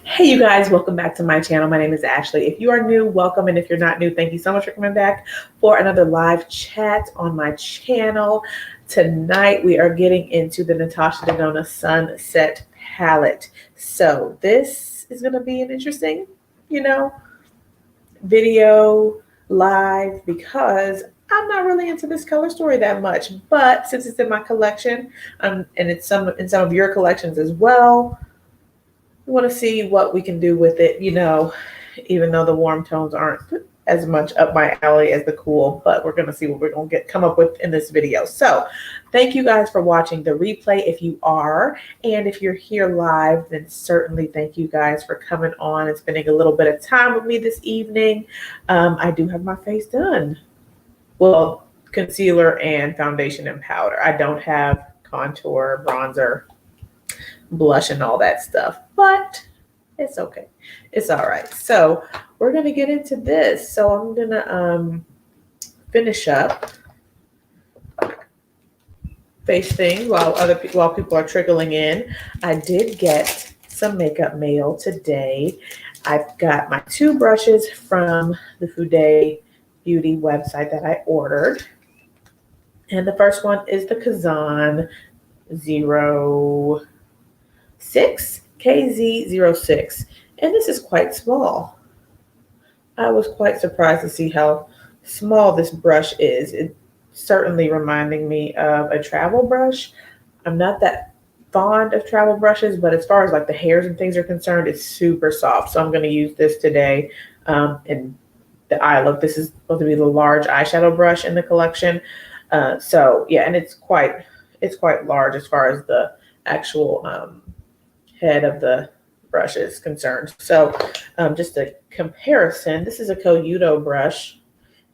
Hey you guys, welcome back to my channel. My name is Ashley. If you are new, welcome, and if you're not new, thank you so much for coming back for another live chat on my channel. Tonight we are getting into the Natasha Denona Sunset Palette. So this is going to be an interesting, video live because I'm not really into this color story that much, but since it's in my collection, and it's in some of your collections as well, we want to see what we can do with it, even though the warm tones aren't as much up my alley as the cool, but we're going to see what we're going to come up with in this video. So thank you guys for watching the replay if you are, and if you're here live, then certainly thank you guys for coming on and spending a little bit of time with me this evening. I do have my face done. Well, concealer and foundation and powder. I don't have contour, bronzer, blush and all that stuff, but it's okay. It's all right. So we're going to get into this. So I'm going to finish up face things while people are trickling in. I did get some makeup mail today. I've got my two brushes from the Foundatin Beauty website that I ordered. And the first one is the Kazan 06 KZ06, and this is quite small. I was quite surprised to see how small this brush is. It's certainly reminding me of a travel brush. I'm not that fond of travel brushes, but as far as like the hairs and things are concerned, it's super soft. So I'm going to use this today in the eye look. This is supposed to be the large eyeshadow brush in the collection. So yeah, and it's quite large as far as the actual head of the brush is concerned. So just a comparison, this is a Koyudo brush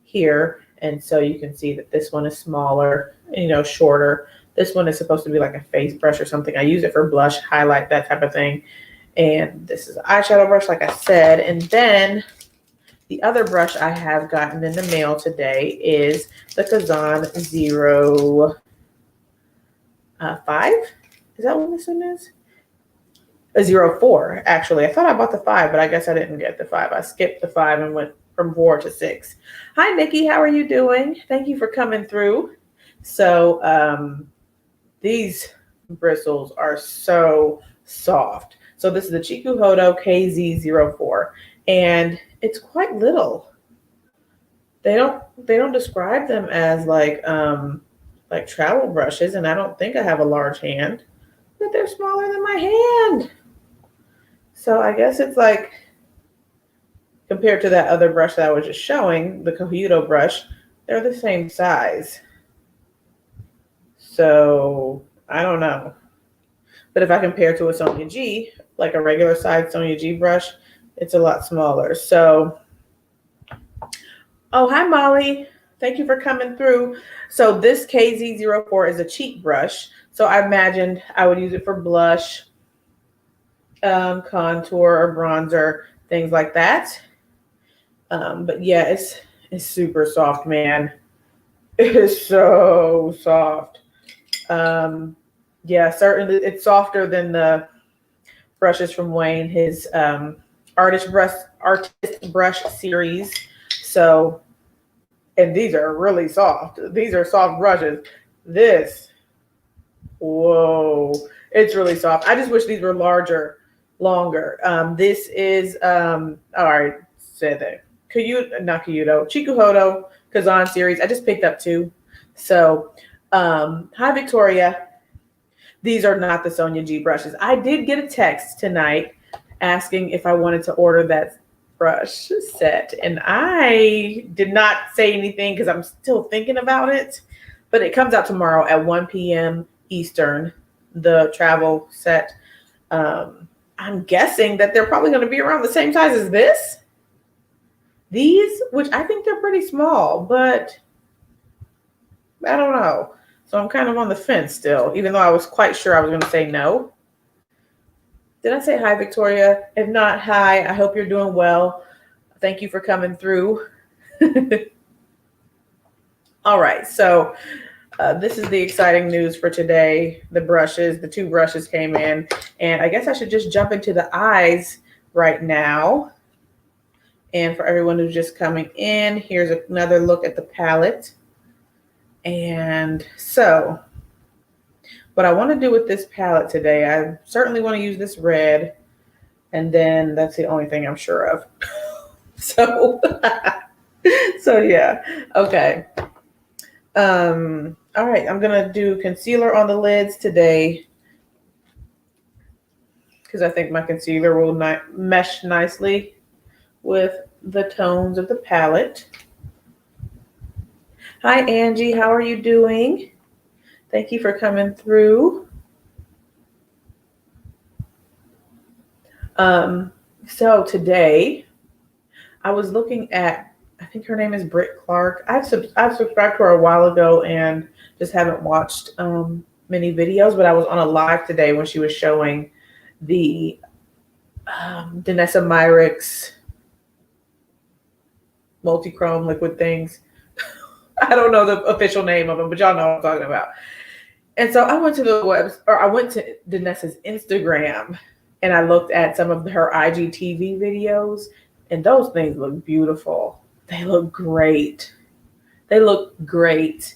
here, and so you can see that this one is smaller, shorter. This one is supposed to be like a face brush or something. I use it for blush, highlight, that type of thing. And this is an eyeshadow brush, like I said. And then the other brush I have gotten in the mail today is the Kazan 05. Is that what this one is? A 04, actually. I thought I bought the 5, but I guess I didn't get the 5. I skipped the 5 and went from 4 to 6. Hi, Nikki. How are you doing? Thank you for coming through. So these bristles are so soft. So this is the Chikuhodo KZ04, and it's quite little. They don't describe them as like travel brushes, and I don't think I have a large hand, but they're smaller than my hand. So I guess it's like, compared to that other brush that I was just showing, the Koyudo brush, they're the same size. So I don't know. But if I compare to a Sonia G, like a regular size Sonia G brush, it's a lot smaller. So, oh, hi, Molly. Thank you for coming through. So this KZ04 is a cheek brush. So I imagined I would use it for blush, contour or bronzer, things like that. But yeah, it's super soft, man. It is so soft. Yeah, certainly it's softer than the brushes from Wayne, his artist brush series. So, and these are really soft. These are soft brushes. This, whoa, it's really soft. I just wish these were longer. This is, all right, said that. Chikuhodo Kazan series. I just picked up 2. So, hi, Victoria. These are not the Sonia G brushes. I did get a text tonight asking if I wanted to order that brush set, and I did not say anything because I'm still thinking about it, but it comes out tomorrow at 1 p.m. Eastern, the travel set. I'm guessing that they're probably going to be around the same size as this. These, which I think they're pretty small, but I don't know. So I'm kind of on the fence still, even though I was quite sure I was going to say no. Did I say hi, Victoria? If not, hi. I hope you're doing well. Thank you for coming through. All right. So this is the exciting news for today. The 2 brushes came in, and I guess I should just jump into the eyes right now. And for everyone who's just coming in, here's another look at the palette. And so what I want to do with this palette today, I certainly want to use this red. And then that's the only thing I'm sure of. So, so yeah, okay. All right, I'm gonna do concealer on the lids today because I think my concealer will mesh nicely with the tones of the palette. Hi, Angie, how are you doing? Thank you for coming through. So today I was looking at, I think her name is Britt Clark. I've subscribed to her a while ago and just haven't watched many videos, but I was on a live today when she was showing the Danessa Myricks multi-chrome liquid things. I don't know the official name of them, but y'all know what I'm talking about. And so I went to I went to Danessa's Instagram and I looked at some of her IGTV videos, and those things look beautiful. They look great. They look great.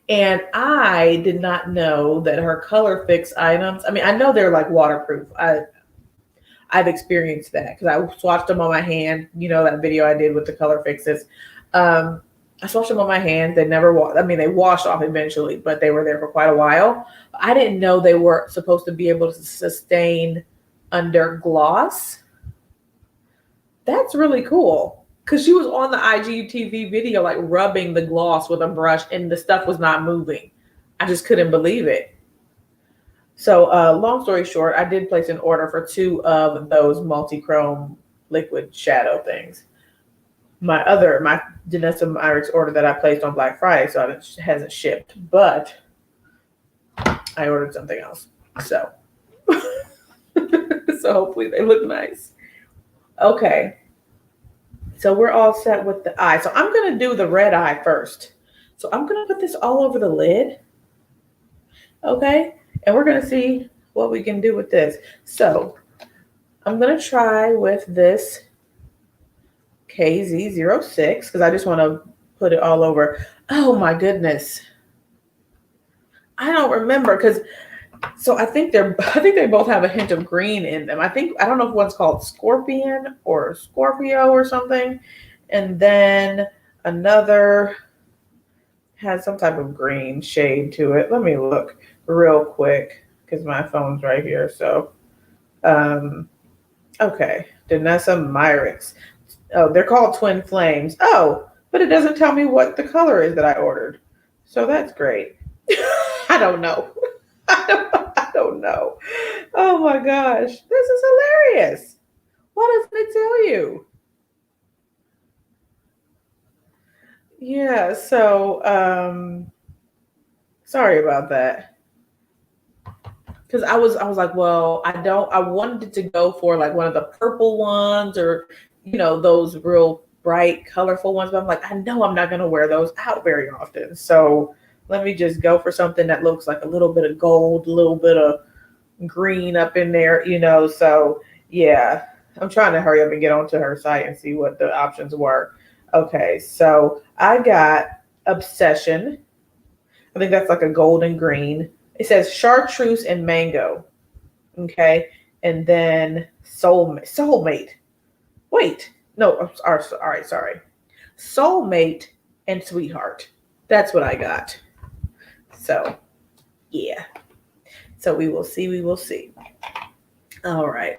And I did not know that her color fix items, I mean, I know they're like waterproof. I've experienced that because I swatched them on my hand. You know, that video I did with the color fixes. I swatched them on my hand. They never washed. I mean, they washed off eventually, but they were there for quite a while. I didn't know they were supposed to be able to sustain under gloss. That's really cool. Because she was on the IGTV video, like rubbing the gloss with a brush, and the stuff was not moving. I just couldn't believe it. So long story short, I did place an order for 2 of those multi-chrome liquid shadow things. My Danessa Myricks order that I placed on Black Friday, so it hasn't shipped, but I ordered something else. So, so hopefully they look nice. Okay. So we're all set with the eye. So I'm going to do the red eye first. So I'm going to put this all over the lid. Okay. And we're going to see what we can do with this. So I'm going to try with this KZ06 because I just want to put it all over. Oh my goodness. I don't remember because so I think they both have a hint of green in them. I don't know if one's called Scorpion or Scorpio or something. And then another has some type of green shade to it. Let me look real quick because my phone's right here. So okay. Danessa Myricks. Oh, they're called Twin Flames. Oh, but it doesn't tell me what the color is that I ordered. So that's great. I don't know. I don't know. Oh my gosh. This is hilarious. What does it tell you? Yeah, so sorry about that. Because I was like, well, I wanted to go for like one of the purple ones or, you know, those real bright, colorful ones. But I'm like, I know I'm not going to wear those out very often. So let me just go for something that looks like a little bit of gold, a little bit of green up in there, you know. So yeah, I'm trying to hurry up and get onto her site and see what the options were. Okay, so I got Obsession. I think that's like a golden green. It says chartreuse and mango. Okay. And then soulmate. Wait. No, all right, sorry. Soulmate and sweetheart. That's what I got. So, yeah. So we will see. We will see. All right.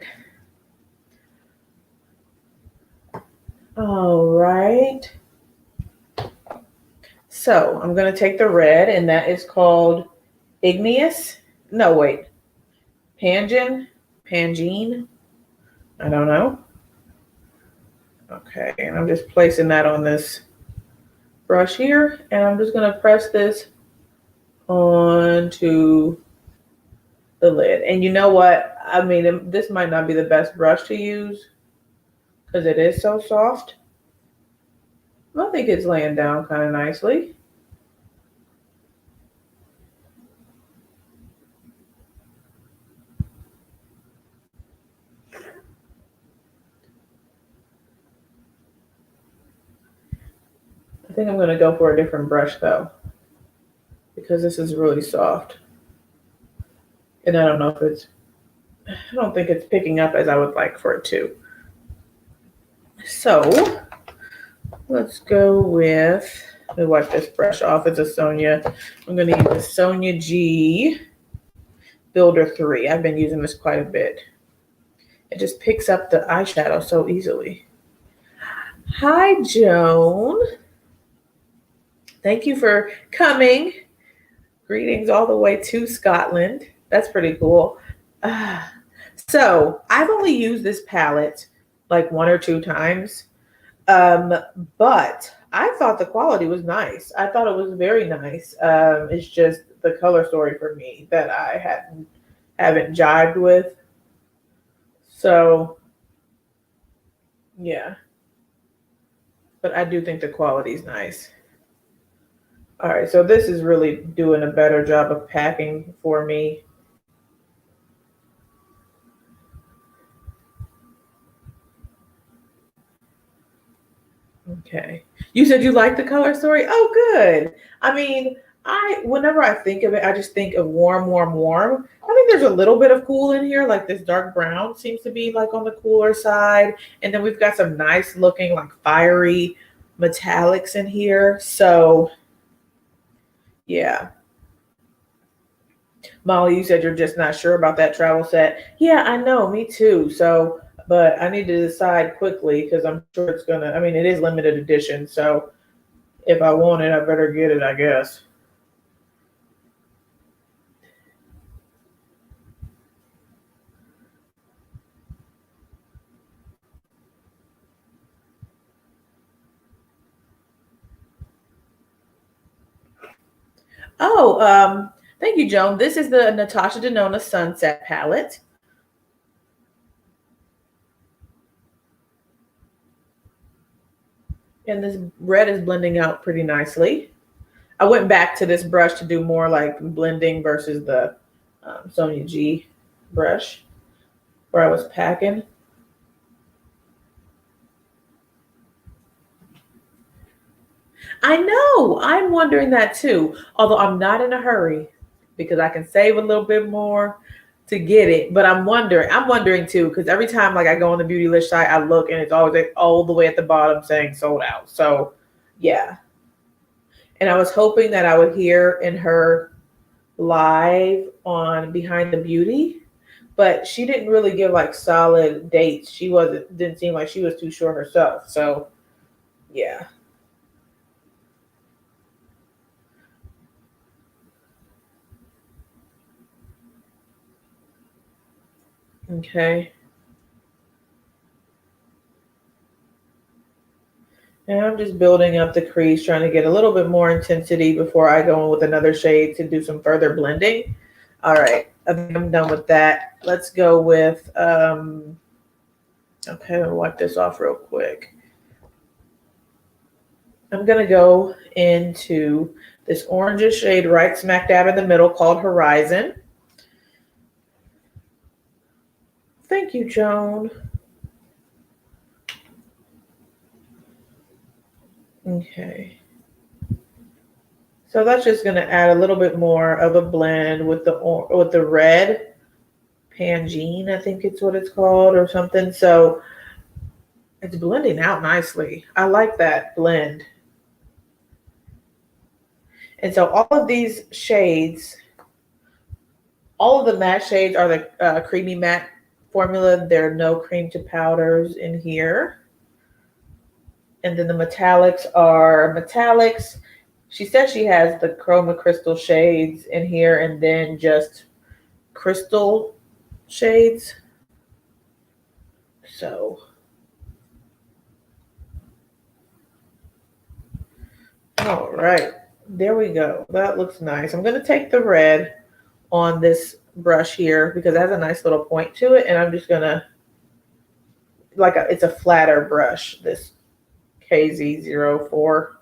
All right. So I'm going to take the red, and that is called Igneous. No, wait. Pangene. I don't know. Okay, and I'm just placing that on this brush here, and I'm just going to press this onto the lid. And you know what? I mean, this might not be the best brush to use because it is so soft. I think it's laying down kind of nicely. think I'm going to go for a different brush though, because this is really soft. And I don't know if I don't think it's picking up as I would like for it to. So let's go with, let me wipe this brush off. It's a Sonia. I'm going to use the Sonia G Builder 3. I've been using this quite a bit. It just picks up the eyeshadow so easily. Hi, Joan. Thank you for coming. Greetings all the way to Scotland. That's pretty cool. So I've only used this palette like 1 or 2 times, but I thought the quality was nice. I thought it was very nice. It's just the color story for me that I haven't jived with. So yeah, but I do think the quality is nice. All right, so this is really doing a better job of packing for me. Okay. You said you like the color story? Oh, good. I mean, whenever I think of it, I just think of warm, warm, warm. I think there's a little bit of cool in here, like this dark brown seems to be like on the cooler side. And then we've got some nice looking like fiery metallics in here. So yeah. Molly, you said you're just not sure about that travel set. Yeah, I know, me too. So, but I need to decide quickly because I'm sure it's gonna, I mean, it is limited edition. So if I want it, I better get it, I guess. Oh, thank you, Joan. This is the Natasha Denona Sunset Palette. And this red is blending out pretty nicely. I went back to this brush to do more like blending versus the Sonia G brush where I was packing. I know, I'm wondering that too, although I'm not in a hurry because I can save a little bit more to get it. But I'm wondering too, because every time like I go on the Beauty List site, I look and it's always like all the way at the bottom saying sold out. So yeah. And I was hoping that I would hear in her live on Behind the Beauty, but she didn't really give like solid dates. Didn't seem like she was too sure herself. So yeah. Okay. And I'm just building up the crease, trying to get a little bit more intensity before I go in with another shade to do some further blending. All right, I think I'm done with that. Let's go with, okay, I'll wipe this off real quick. I'm gonna go into this orangish shade right smack dab in the middle called Horizon. Thank you, Joan. Okay. So that's just going to add a little bit more of a blend with the red Pangene, I think it's what it's called or something. So it's blending out nicely. I like that blend. And so all of these shades, all of the matte shades are the creamy matte formula. There are no cream to powders in here. And then the metallics are metallics. She says she has the chroma crystal shades in here and then just crystal shades. So all right, there we go. That looks nice. I'm going to take the red on this brush here because it has a nice little point to it, and I'm just going to it's a flatter brush, this KZ046.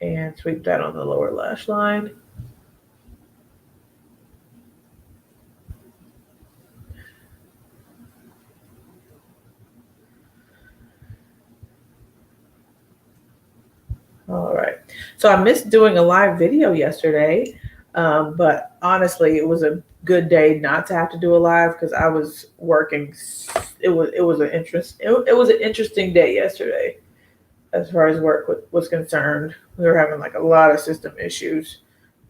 And sweep that on the lower lash line. So I missed doing a live video yesterday, but honestly, it was a good day not to have to do a live because I was working. It was an interesting day yesterday as far as work was concerned. We were having like a lot of system issues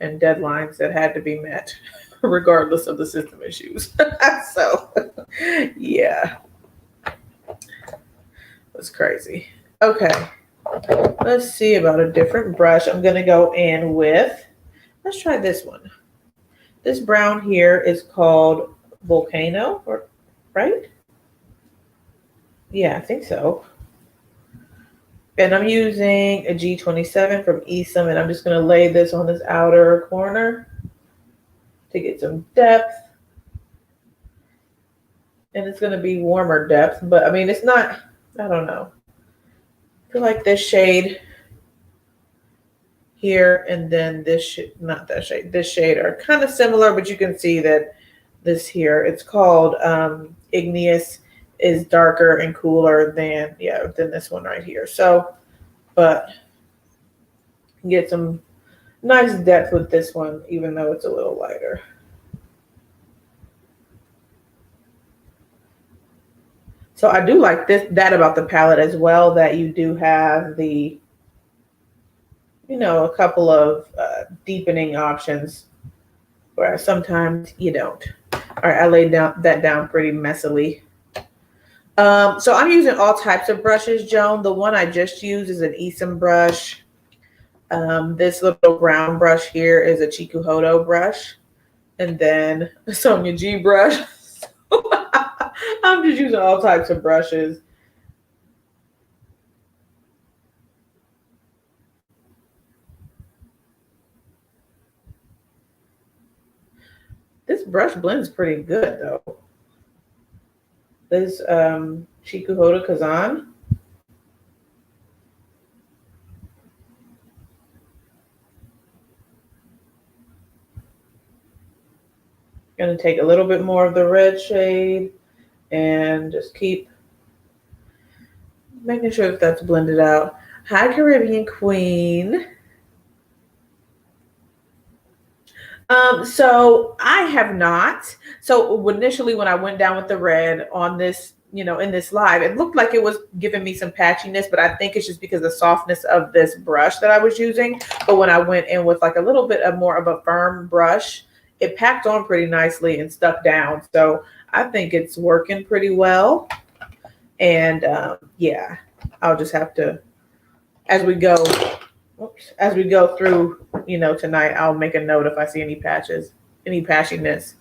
and deadlines that had to be met, regardless of the system issues. So, yeah, it was crazy. Okay. Let's see about a different brush. I'm going to go in with, let's try this one. This brown here is called Volcano, right? Yeah, I think so. And I'm using a G27 from Esom, and I'm just going to lay this on this outer corner to get some depth. And it's going to be warmer depth, but I mean, it's not, I don't know. I feel like this shade here and then this not that shade, this shade are kind of similar, but you can see that this here, it's called Igneous, is darker and cooler than this one right here. So, but get some nice depth with this one, even though it's a little lighter. So I do like that about the palette as well, that you do have the, a couple of deepening options, whereas sometimes you don't. All right, I laid that down pretty messily. So I'm using all types of brushes, Joan. The one I just used is an Esom brush. This little brown brush here is a Chikuhodo brush. And then a Sonia G brush. I'm just using all types of brushes. This brush blends pretty good, though. This Chikuhodo Kazan. Going to take a little bit more of the red shade and just keep making sure that that's blended out. Hi, Caribbean Queen. So I have not. So initially when I went down with the red on this, in this live, it looked like it was giving me some patchiness, but I think it's just because of the softness of this brush that I was using. But when I went in with like a little bit of more of a firm brush, it packed on pretty nicely and stuck down. So I think it's working pretty well. And yeah, I'll just have to, as we go through, tonight, I'll make a note if I see any patches, any patchiness.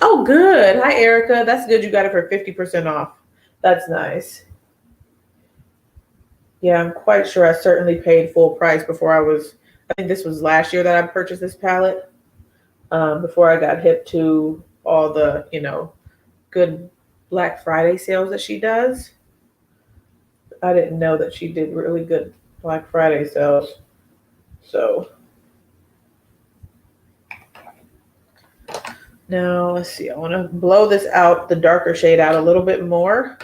Oh, good. Hi, Erica. That's good. You got it for 50% off. That's nice. Yeah, I'm quite sure I certainly paid full price before I think this was last year that I purchased this palette, before I got hip to all the, good Black Friday sales that she does. I didn't know that she did really good Black Friday sales. So now let's see, I want to blow this out, the darker shade out a little bit more.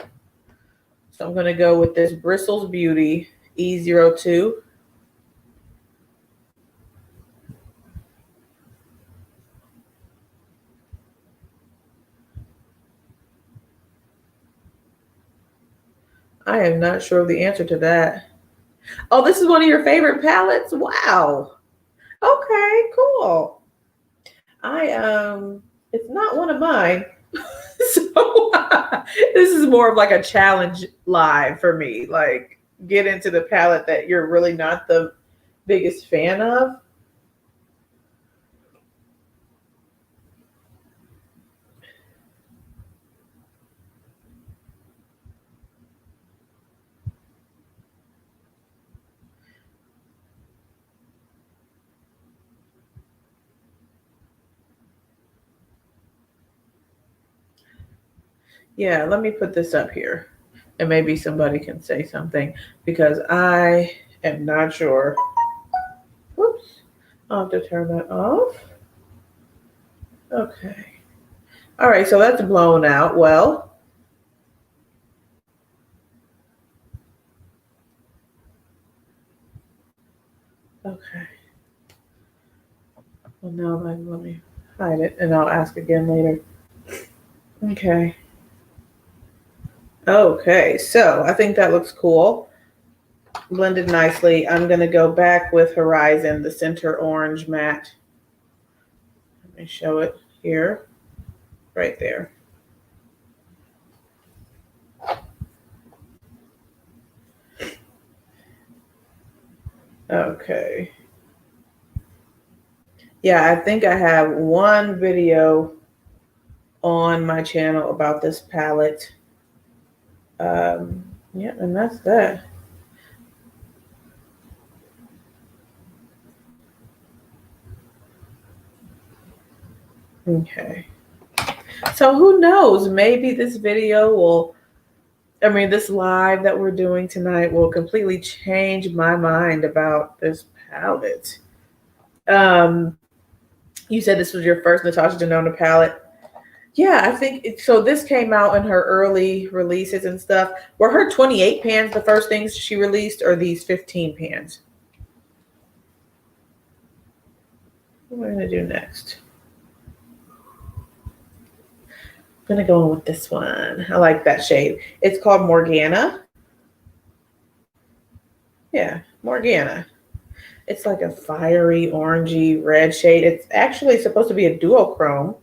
So I'm going to go with this Bristles Beauty E02. I am not sure of the answer to that. Oh, this is one of your favorite palettes? Wow. Okay, cool. It's not one of mine. So this is more of like a challenge live for me. Like, get into the palette that you're really not the biggest fan of. Yeah, let me put this up here and maybe somebody can say something because I am not sure. Whoops, I'll have to turn that off. Okay. All right, so that's blown out well. Okay. Well, now let me hide it and I'll ask again later. Okay. Okay, so I think that looks cool. Blended nicely. I'm going to go back with Horizon, the center orange matte. Let me show it here. Right there. Okay. Yeah, I think I have one video on my channel about this palette. Yeah, and that's that. Okay. So who knows? Maybe this video will, this live that we're doing tonight will completely change my mind about this palette. You said this was your first Natasha Denona palette. Yeah, I think so. This came out in her early releases and stuff. Were her 28 pans the first things she released, or these 15 pans? What am I going to do next? I'm going to go in with this one. I like that shade. It's called Morgana. Yeah, Morgana. It's like a fiery, orangey red shade. It's actually supposed to be a duochrome.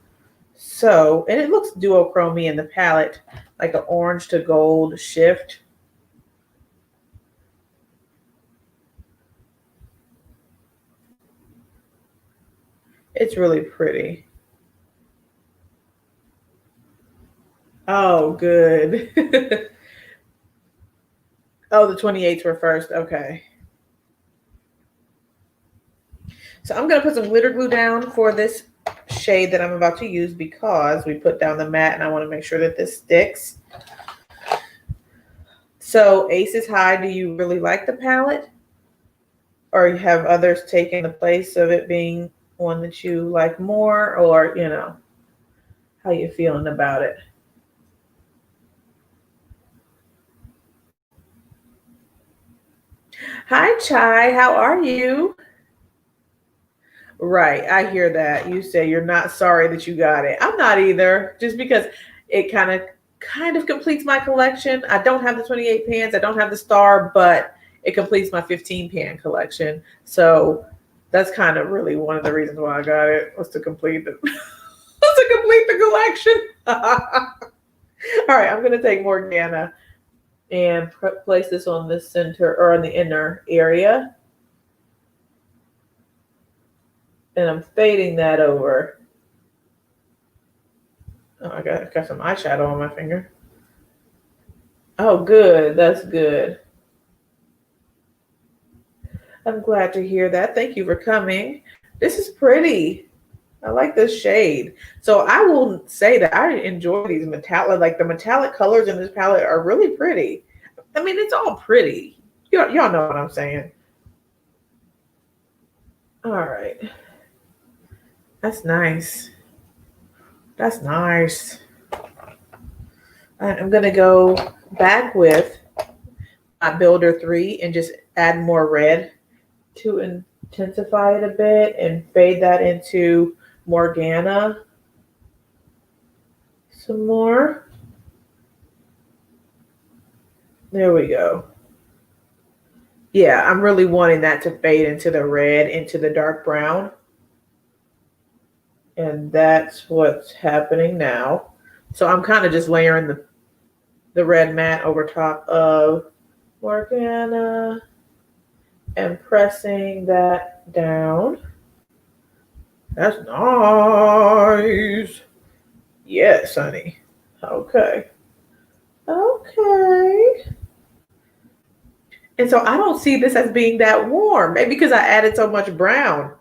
So, and it looks duochromy in the palette, like an orange to gold shift. It's really pretty. Oh, good. Oh, the 28s were first. Okay. So I'm going to put some glitter glue down for this shade that I'm about to use because we put down the matte and I want to make sure that this sticks. So Aces High, do you really like the palette? Or have others taken the place of it being one that you like more? Or, how you feeling about it? Hi, Chai. How are you? Right. I hear that. You say you're not sorry that you got it. I'm not either, just because it kind of completes my collection. I don't have the 28 pans. I don't have the star, but it completes my 15 pan collection. So that's kind of really one of the reasons why I got it, was to complete the collection. All right, I'm going to take Morgana and place this on the center or on the inner area. And I'm fading that over. Oh, I got some eyeshadow on my finger. Oh, good. That's good. I'm glad to hear that. Thank you for coming. This is pretty. I like this shade. So I will say that I enjoy these metallic, like the metallic colors in this palette are really pretty. It's all pretty. Y'all know what I'm saying. All right. That's nice. That's nice. I'm going to go back with my Builder 3 and just add more red to intensify it a bit and fade that into Morgana some more. There we go. Yeah, I'm really wanting that to fade into the red, into the dark brown. And that's what's happening now. So I'm kind of just layering the red matte over top of Morgana and pressing that down. That's nice. Yes, honey. Okay. Okay. And so I don't see this as being that warm. Maybe because I added so much brown.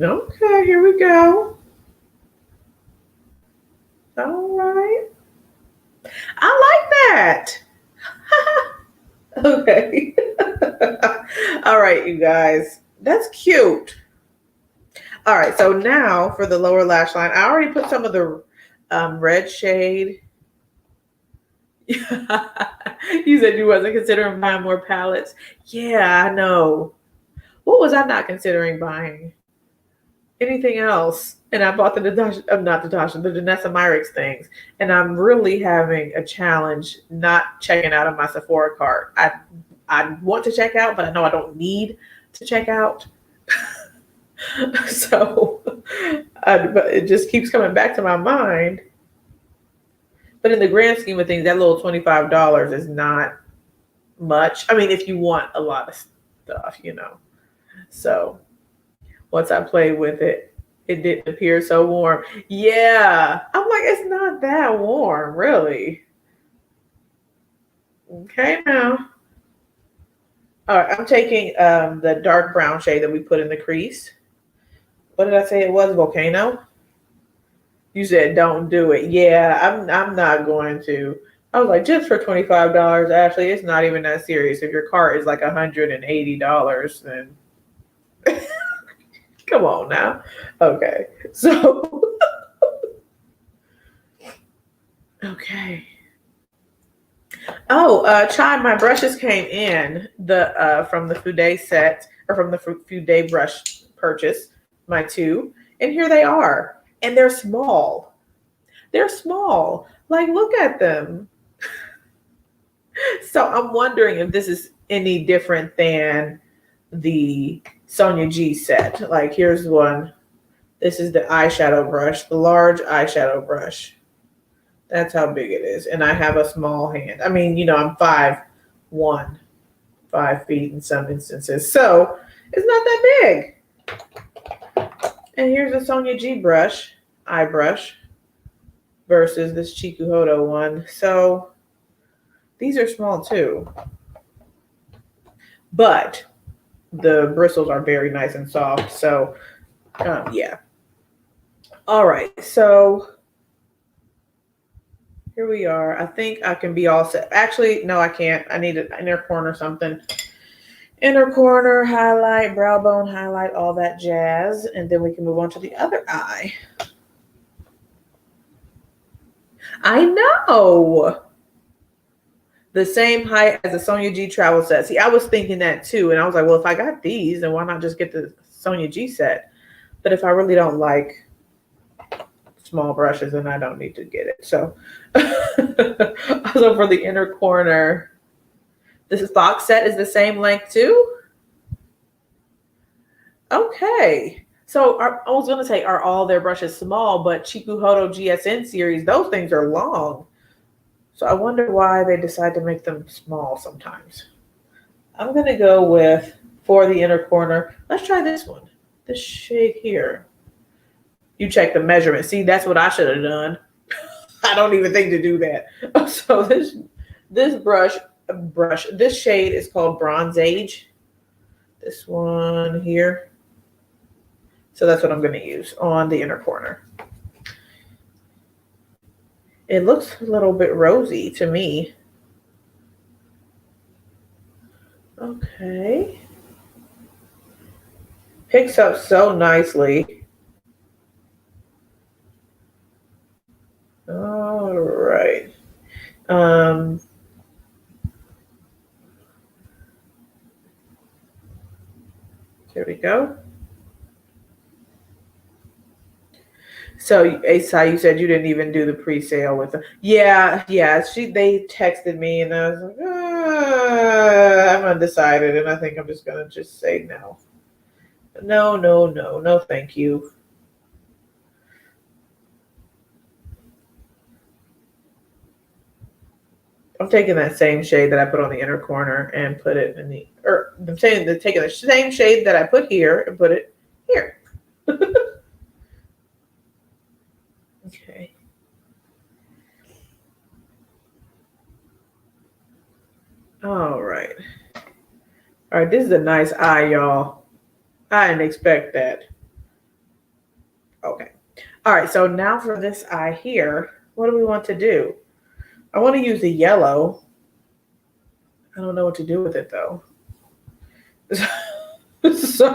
Okay, here we go. All right. I like that. Okay. All right, you guys. That's cute. All right, so now for the lower lash line, I already put some of the red shade. You said you wasn't considering buying more palettes. Yeah, I know. What was I not considering buying? Anything else? And I bought the Natasha, not Natasha, the Danessa Myricks things. And I'm really having a challenge not checking out of my Sephora cart. I want to check out, but I know I don't need to check out. So, but it just keeps coming back to my mind. But in the grand scheme of things, that little $25 is not much. I mean, if you want a lot of stuff, you know. So once I played with it, it didn't appear so warm. Yeah. I'm like, it's not that warm, really. Okay, now. All right, I'm taking the dark brown shade that we put in the crease. What did I say it was? Volcano? You said don't do it. Yeah, I'm not going to. I was like, just for $25, Ashley, it's not even that serious. If your cart is like $180, then come on now. Okay. So okay. Oh, Chai, my brushes came in from the Fude set, or from the Fude brush purchase, my two, and here they are. And they're small. They're small. Like, look at them. So I'm wondering if this is any different than the Sonia G set. Like, here's one. This is the eyeshadow brush, the large eyeshadow brush. That's how big it is. And I have a small hand. I mean, you know, I'm 5'1", 5 feet in some instances. So it's not that big. And here's the Sonia G brush, eye brush, versus this Chikuhodo one. So these are small too. But the bristles are very nice and soft. So yeah. All right. So here we are. I think I can be all set. Actually, no, I can't. I need an inner corner something. Inner corner, highlight, brow bone highlight, all that jazz. And then we can move on to the other eye. I know. The same height as the Sonia G travel set. See, I was thinking that too. And I was like, well, if I got these, then why not just get the Sonia G set? But if I really don't like small brushes, then I don't need to get it. So, also for the inner corner, this box set is the same length too? Okay. So I was going to say, are all their brushes small, but Chikuhodo GSN series, those things are long. So I wonder why they decide to make them small sometimes. I'm going to go with, for the inner corner, let's try this one. This shade here. You check the measurement. See, that's what I should have done. I don't even think to do that. So this brush, this shade is called Bronze Age. This one here. So that's what I'm going to use on the inner corner. It looks a little bit rosy to me. Okay. Picks up so nicely. All right. Here we go. So, Asai, you said you didn't even do the pre-sale with them. Yeah. They texted me, and I was like, I'm undecided, and I think I'm just gonna just say no. No, thank you. I'm taking that same shade that I put on the inner corner and put it in the, or I'm saying that taking the same shade that I put here and put it here. Okay. All right. All right, this is a nice eye, y'all. I didn't expect that. Okay. All right, so now for this eye here, what do we want to do? I want to use the yellow. I don't know what to do with it, though. So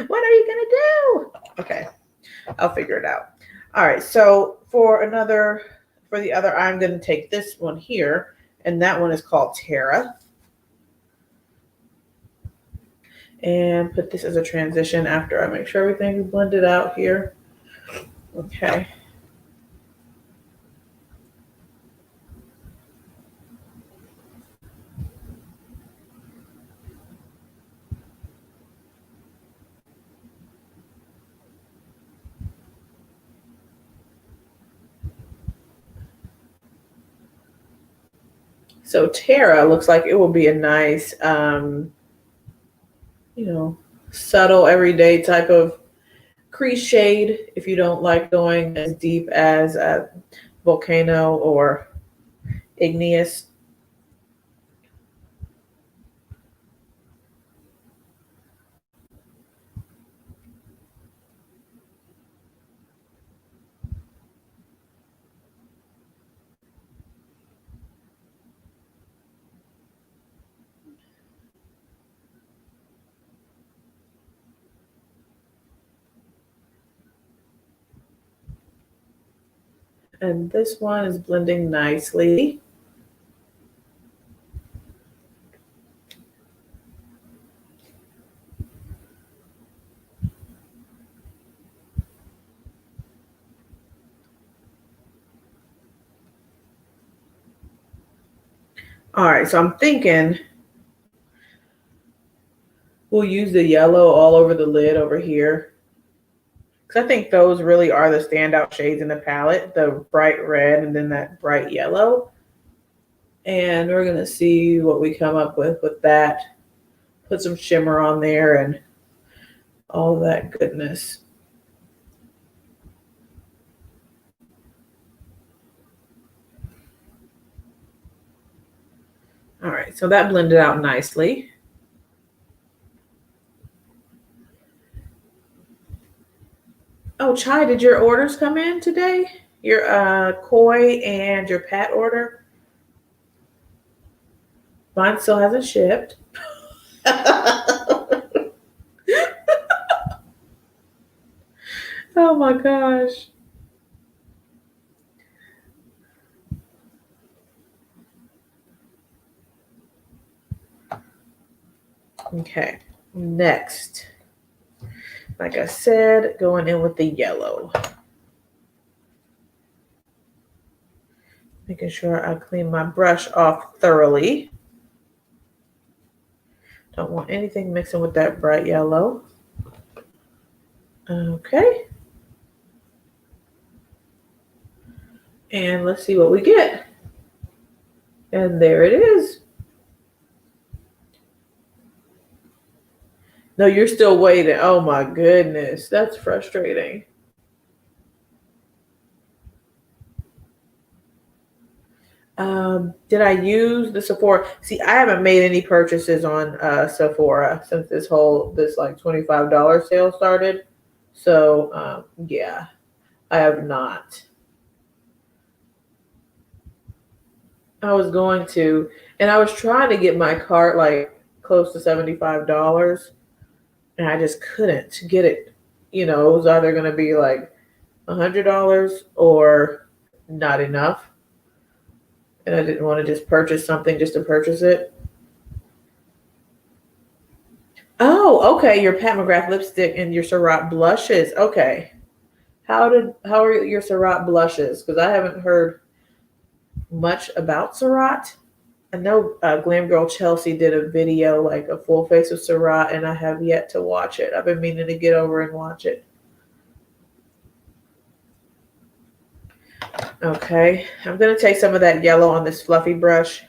what are you gonna do? Okay, I'll figure it out. All right, so for the other eye, I'm gonna take this one here, and that one is called Terra. And put this as a transition after I make sure everything is blended out here. Okay. So Terra looks like it will be a nice, subtle everyday type of crease shade if you don't like going as deep as Volcano or Igneous. And this one is blending nicely. All right, so I'm thinking we'll use the yellow all over the lid over here. Because I think those really are the standout shades in the palette, the bright red and then that bright yellow. And we're going to see what we come up with that. Put some shimmer on there and all that goodness. All right, so that blended out nicely. Oh, Chai, did your orders come in today? Your koi and your pat order? Mine still hasn't shipped. Oh my gosh. Okay, next. Like I said, going in with the yellow. Making sure I clean my brush off thoroughly. Don't want anything mixing with that bright yellow. Okay. And let's see what we get. And there it is. No, you're still waiting. Oh my goodness. That's frustrating. Did I use the Sephora? See, I haven't made any purchases on Sephora since this like $25 sale started. So yeah, I have not. I was going to, and I was trying to get my cart like close to $75, and I just couldn't get it. It was either going to be like $100 or not enough. And I didn't want to just purchase something just to purchase it. Oh, okay. Your Pat McGrath lipstick and your Surratt blushes. Okay. How are your Surratt blushes? Because I haven't heard much about Surratt. I know Glam Girl Chelsea did a video, like a full face of Surratt, and I have yet to watch it. I've been meaning to get over and watch it. Okay, I'm going to take some of that yellow on this fluffy brush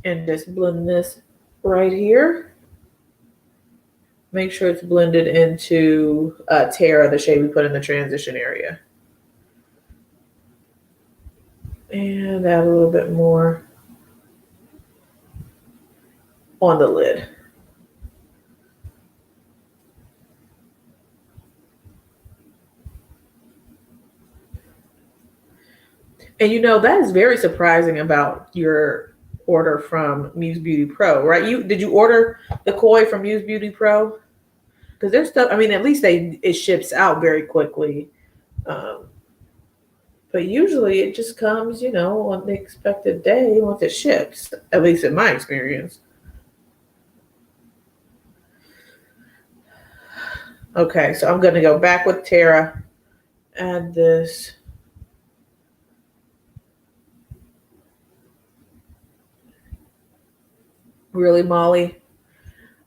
and just blend this right here. Make sure it's blended into Terra, the shade we put in the transition area. And add a little bit more on the lid. And that is very surprising about your order from Muse Beauty Pro, right? Did you order the koi from Muse Beauty Pro? Because their stuff, I mean, at least it ships out very quickly. But usually it just comes, on the expected day once it ships, at least in my experience. Okay, so I'm going to go back with Tara. Add this. Really, Molly?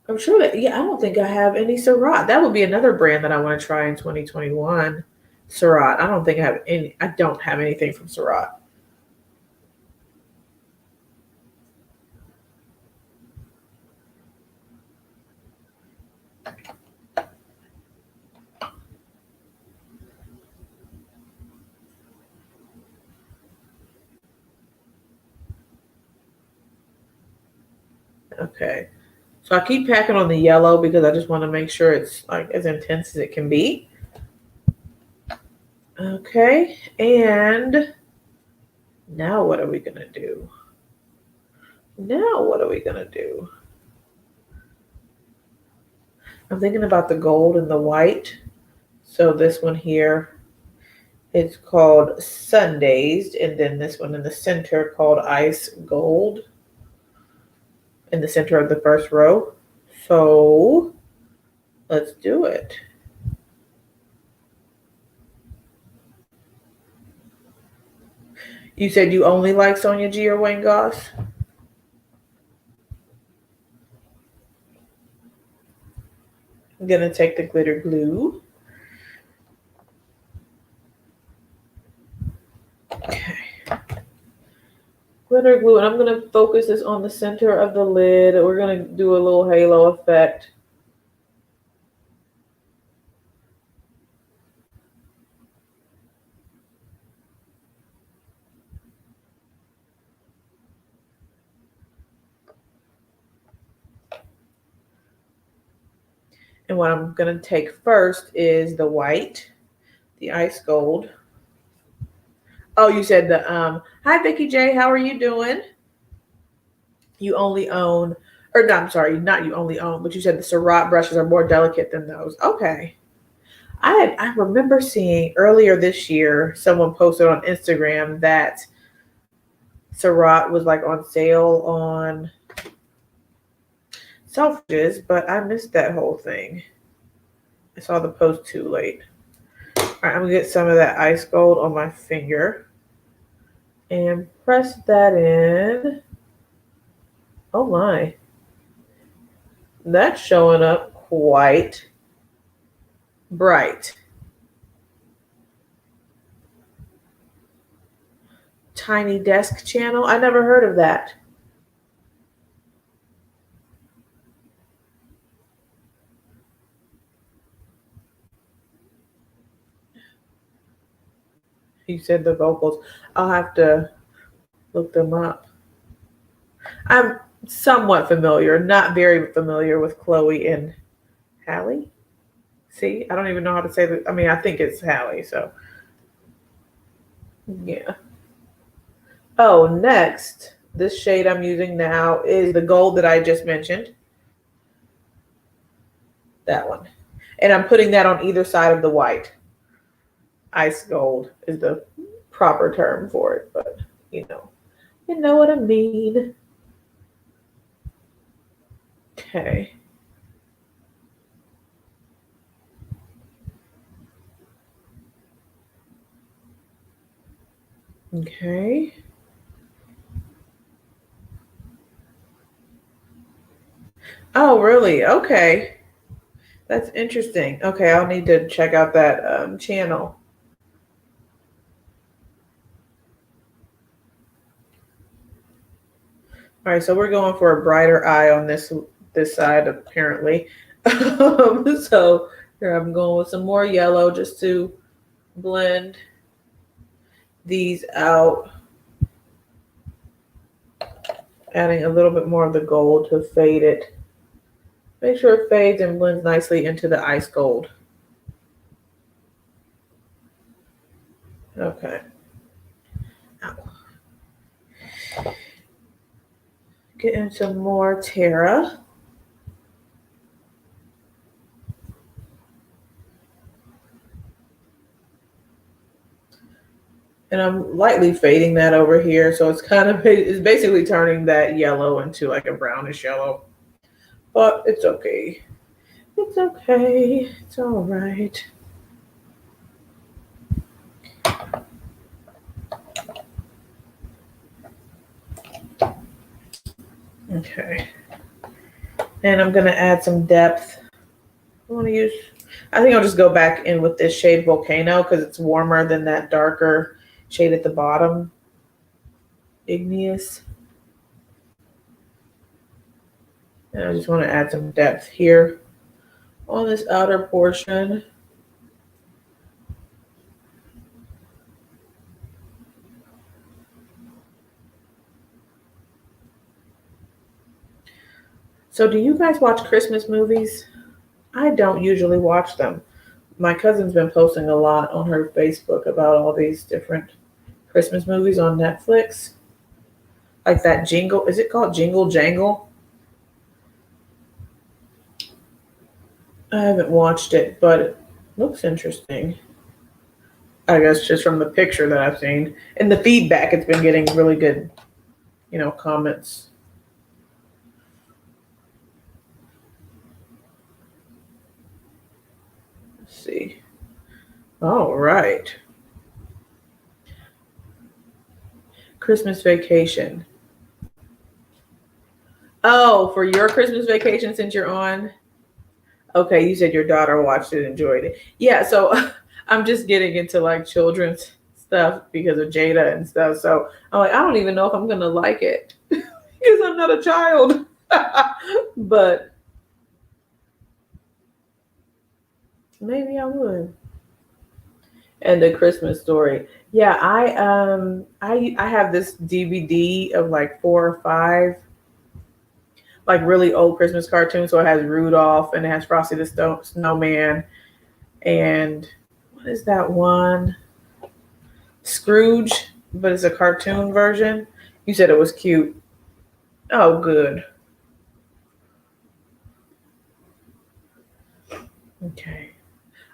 I'm sure that, I don't think I have any Surratt. That would be another brand that I want to try in 2021. Surratt. I don't think I don't have anything from Surratt. Okay. So I keep packing on the yellow because I just want to make sure it's like as intense as it can be. Okay. And now what are we going to do? I'm thinking about the gold and the white. So this one here, it's called Sun-Dazed. And then this one in the center called Ice Gold. In the center of the first row. So let's do it. You said you only like Sonia G or Wayne Goss? I'm going to take the glitter glue. Okay. Glitter glue, and I'm going to focus this on the center of the lid. We're going to do a little halo effect. And what I'm going to take first is the white, the ice gold. Oh, you said the, hi, Vicky J. How are you doing? You only own, or no, I'm sorry, not you only own, but you said the Surratt brushes are more delicate than those. Okay. I remember seeing earlier this year, someone posted on Instagram that Surratt was like on sale on Selfridges, but I missed that whole thing. I saw the post too late. All right, I'm gonna get some of that ice gold on my finger and press that in. Oh my. That's showing up quite bright. Tiny Desk Channel. I never heard of that. You said the vocals. I'll have to look them up. I'm somewhat familiar, not very familiar with Chloe and Hallie. See, I don't even know how to say that. I mean, I think it's Hallie, so yeah. Oh, next, this shade I'm using now is the gold that I just mentioned. That one. And I'm putting that on either side of the white. Ice gold is the proper term for it, but you know what I mean. Okay. Okay. Oh, really? Okay. That's interesting. Okay, I'll need to check out that channel. All right, so we're going for a brighter eye on this side, apparently. So here I'm going with some more yellow just to blend these out. Adding a little bit more of the gold to fade it. Make sure it fades and blends nicely into the ice gold. Okay. Ow. Getting some more Terra. And I'm lightly fading that over here. So it's it's basically turning that yellow into like a brownish yellow. But it's okay. It's okay. It's all right. Okay. And I'm going to add some depth. I think I'll just go back in with this shade Volcano because it's warmer than that darker shade at the bottom. Igneous. And I just want to add some depth here on this outer portion. So do you guys watch Christmas movies? I don't usually watch them. My cousin's been posting a lot on her Facebook about all these different Christmas movies on Netflix. Like that Jingle, is it called Jingle Jangle? I haven't watched it, but it looks interesting. I guess just from the picture that I've seen. And the feedback, it's been getting really good, comments. Let's see. All right. Christmas vacation. Oh, for your Christmas vacation since you're on? Okay, you said your daughter watched it, enjoyed it. Yeah, so I'm just getting into like children's stuff because of Jada and stuff. So I'm like, I don't even know if I'm gonna like it because I'm not a child. But maybe I would. And the Christmas Story. Yeah, I have this DVD of like 4 or 5 like really old Christmas cartoons. So it has Rudolph and it has Frosty the Snowman and what is that one? Scrooge, but it's a cartoon version. You said it was cute. Oh, good. Okay.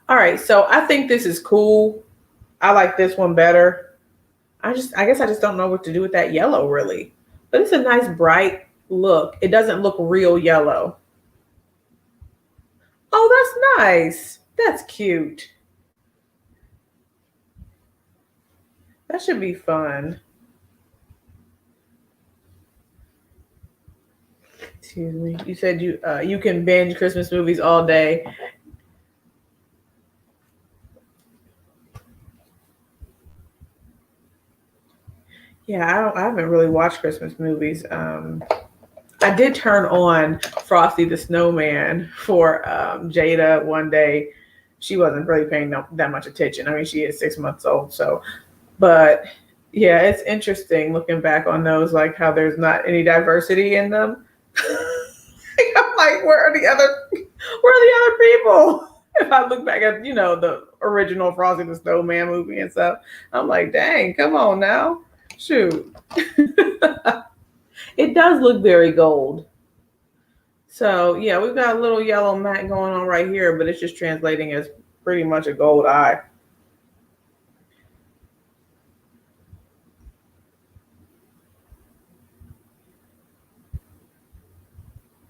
All right. So I think this is cool. I like this one better. I guess I just don't know what to do with that yellow really. But it's a nice bright look. It doesn't look real yellow. Oh, that's nice. That's cute. That should be fun. Excuse me. You said you can binge Christmas movies all day. Yeah, I haven't really watched Christmas movies. I did turn on Frosty the Snowman for Jada one day. She wasn't really paying that much attention. I mean, she is 6 months old, so. But yeah, it's interesting looking back on those, like how there's not any diversity in them. I'm like, where are the other people? If I look back at the original Frosty the Snowman movie and stuff, I'm like, dang, come on now, shoot. It does look very gold. So yeah, we've got a little yellow matte going on right here, but it's just translating as pretty much a gold eye.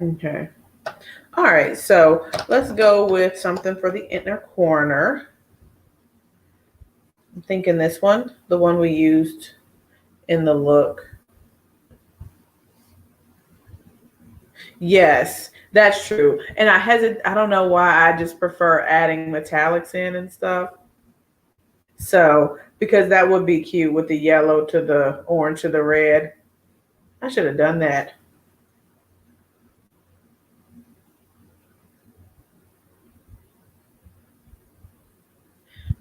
Okay. All right, so let's go with something for the inner corner. I'm thinking this one, the one we used in the look. Yes, that's true. And I don't know why I just prefer adding metallics in and stuff. So, because that would be cute with the yellow to the orange to the red. I should have done that.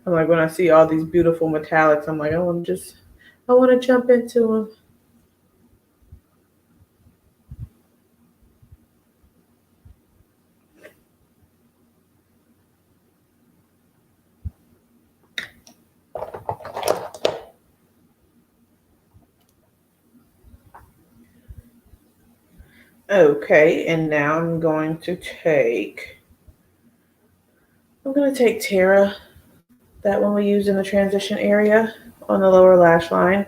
I'm like, when I see all these beautiful metallics, I'm like, I want to jump into them. Okay, and now I'm going to take Terra, that one we used in the transition area on the lower lash line.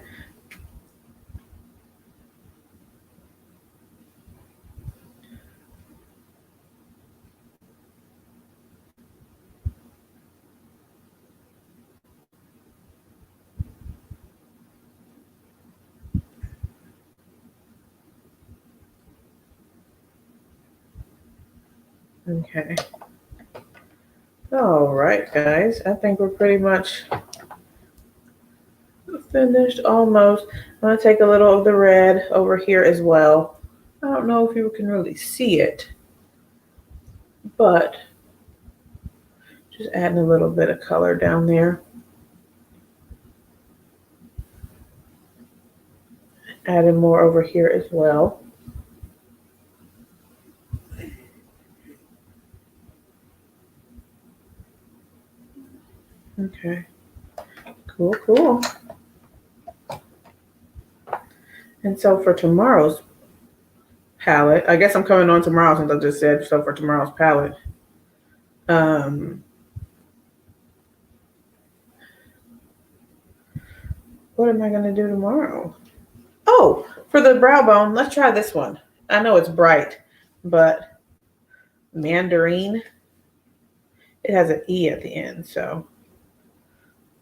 Okay. All right, guys. I think we're pretty much finished almost. I'm going to take a little of the red over here as well. I don't know if you can really see it, but just adding a little bit of color down there. Adding more over here as well. Okay. Cool, cool. And so for tomorrow's palette, I guess I'm coming on tomorrow since I just said so for tomorrow's palette. What am I going to do tomorrow? Oh, for the brow bone, let's try this one. I know it's bright, but mandarin. It has an E at the end, so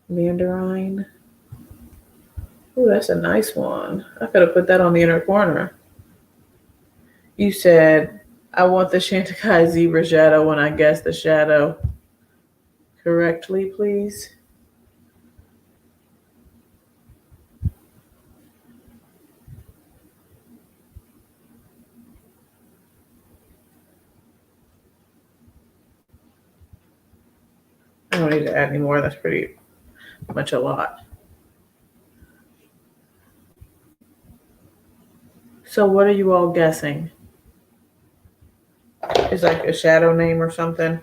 mandarin. Ooh, that's a nice one. I could have put that on the inner corner. You said, I want the Chantecaille zebra shadow when I guess the shadow correctly, please. I don't need to add any more. That's pretty much a lot. So what are you all guessing? Is like a shadow name or something?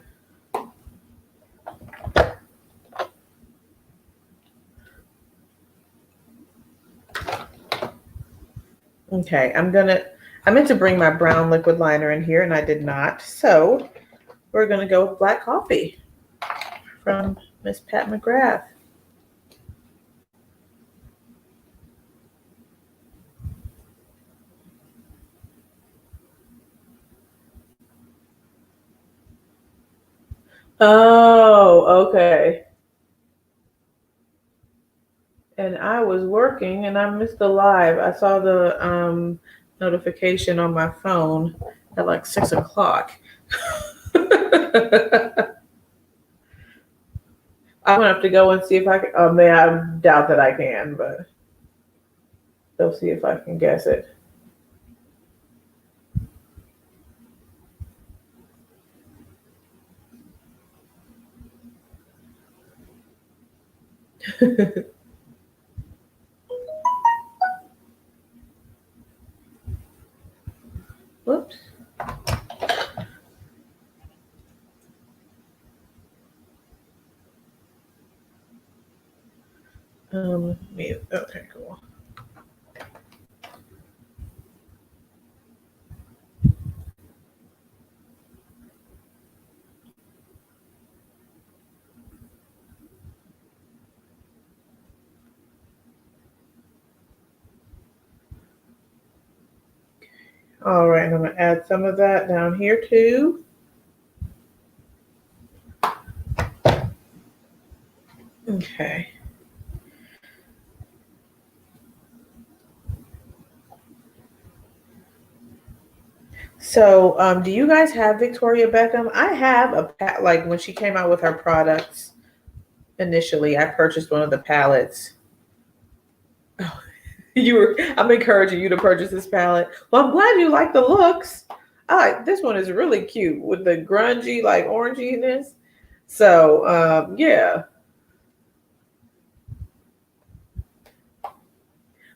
Okay, I meant to bring my brown liquid liner in here and I did not. So we're gonna go with Black Coffee from Miss Pat McGrath. Oh, okay. And I was working and I missed the live. I saw the notification on my phone at like 6 o'clock. I'm gonna have to go and see if I can. Oh man, I doubt that I can, but they'll see if I can guess it. Whoops. Okay, cool. All right, I'm gonna add some of that down here too. Okay. So, do you guys have Victoria Beckham? I have like when she came out with her products initially, I purchased one of the palettes. Oh, I'm encouraging you to purchase this palette. Well, I'm glad you like the looks. This one is really cute with the grungy, like oranginess. So, yeah.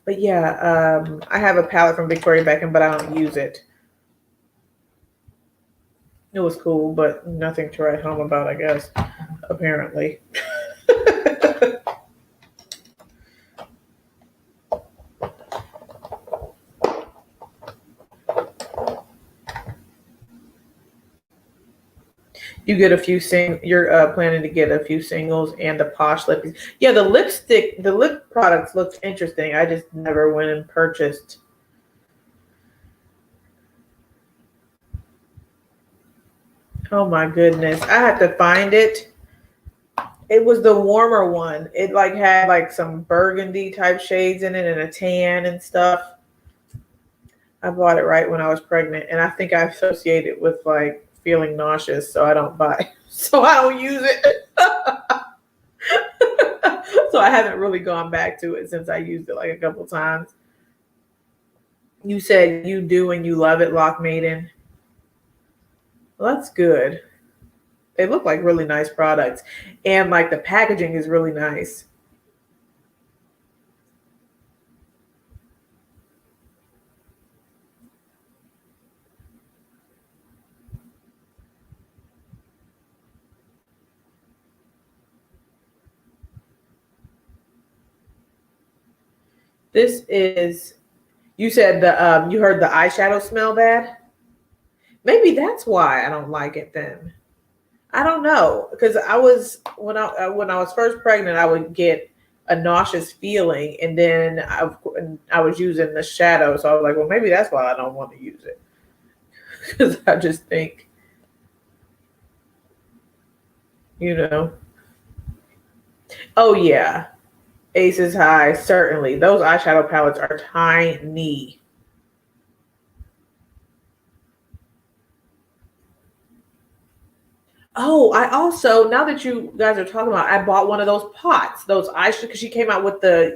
But yeah, I have a palette from Victoria Beckham, but I don't use it. It was cool, but nothing to write home about, I guess, apparently. You get a few you're planning to get a few singles and the Posh lippies. Yeah, the lip products looked interesting. I just never went and purchased. Oh my goodness. I had to find it. It was the warmer one. It like had like some burgundy type shades in it and a tan and stuff. I bought it right when I was pregnant, and I think I associate it with like feeling nauseous, so I don't buy. So I don't use it. So I haven't really gone back to it since I used it like a couple times. You said you do and you love it, Lock Maiden. Well, that's good. They look like really nice products, and like the packaging is really nice. This is. You said you heard the eyeshadow smell bad. Maybe that's why I don't like it then. I don't know, because I was when I was first pregnant, I would get a nauseous feeling, and then I was using the shadow, so I was like, well, maybe that's why I don't want to use it, because I just think, you know, oh yeah, Aces High, certainly those eyeshadow palettes are tiny. Oh, I also, now that you guys are talking about, I bought one of those pots, those eyeshadow, because she came out with the,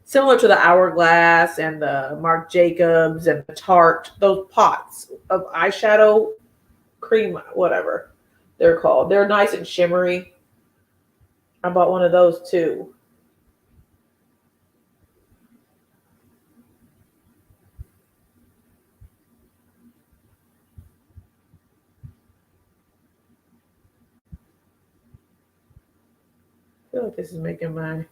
similar to the Hourglass and the Marc Jacobs and the Tarte, those pots of eyeshadow cream, whatever they're called. They're nice and shimmery. I bought one of those too. I feel like this is making my.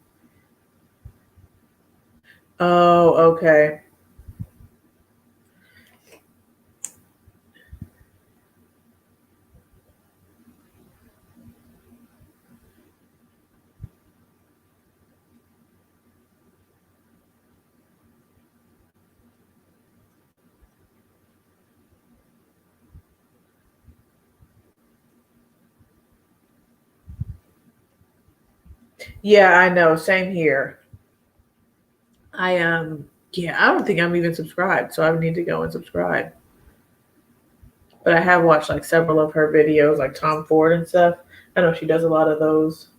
Oh, okay. Yeah, I know. Same here. Yeah, I don't think I'm even subscribed, so I need to go and subscribe. But I have watched like several of her videos, like Tom Ford and stuff. I know she does a lot of those.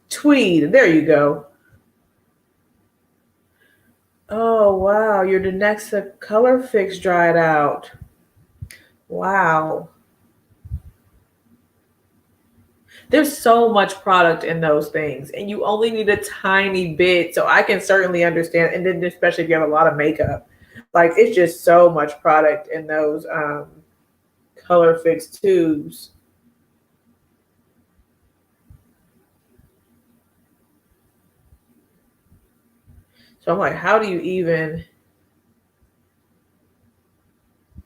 Tweed, there you go. Oh wow, your Denexa color fix dried out. Wow. There's so much product in those things, and you only need a tiny bit. So I can certainly understand, and then especially if you have a lot of makeup, like it's just so much product in those color fix tubes. So I'm like, how do you even,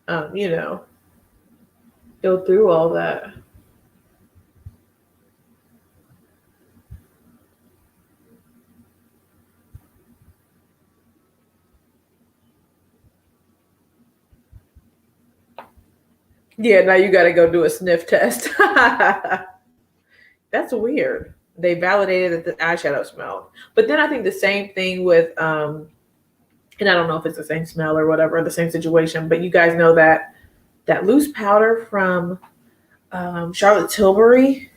um, you know, go through all that? Yeah, now you got to go do a sniff test. That's weird. They validated that the eyeshadow smelled, but then I think the same thing with and I don't know if it's the same smell or whatever, the same situation, but you guys know that loose powder from Charlotte Tilbury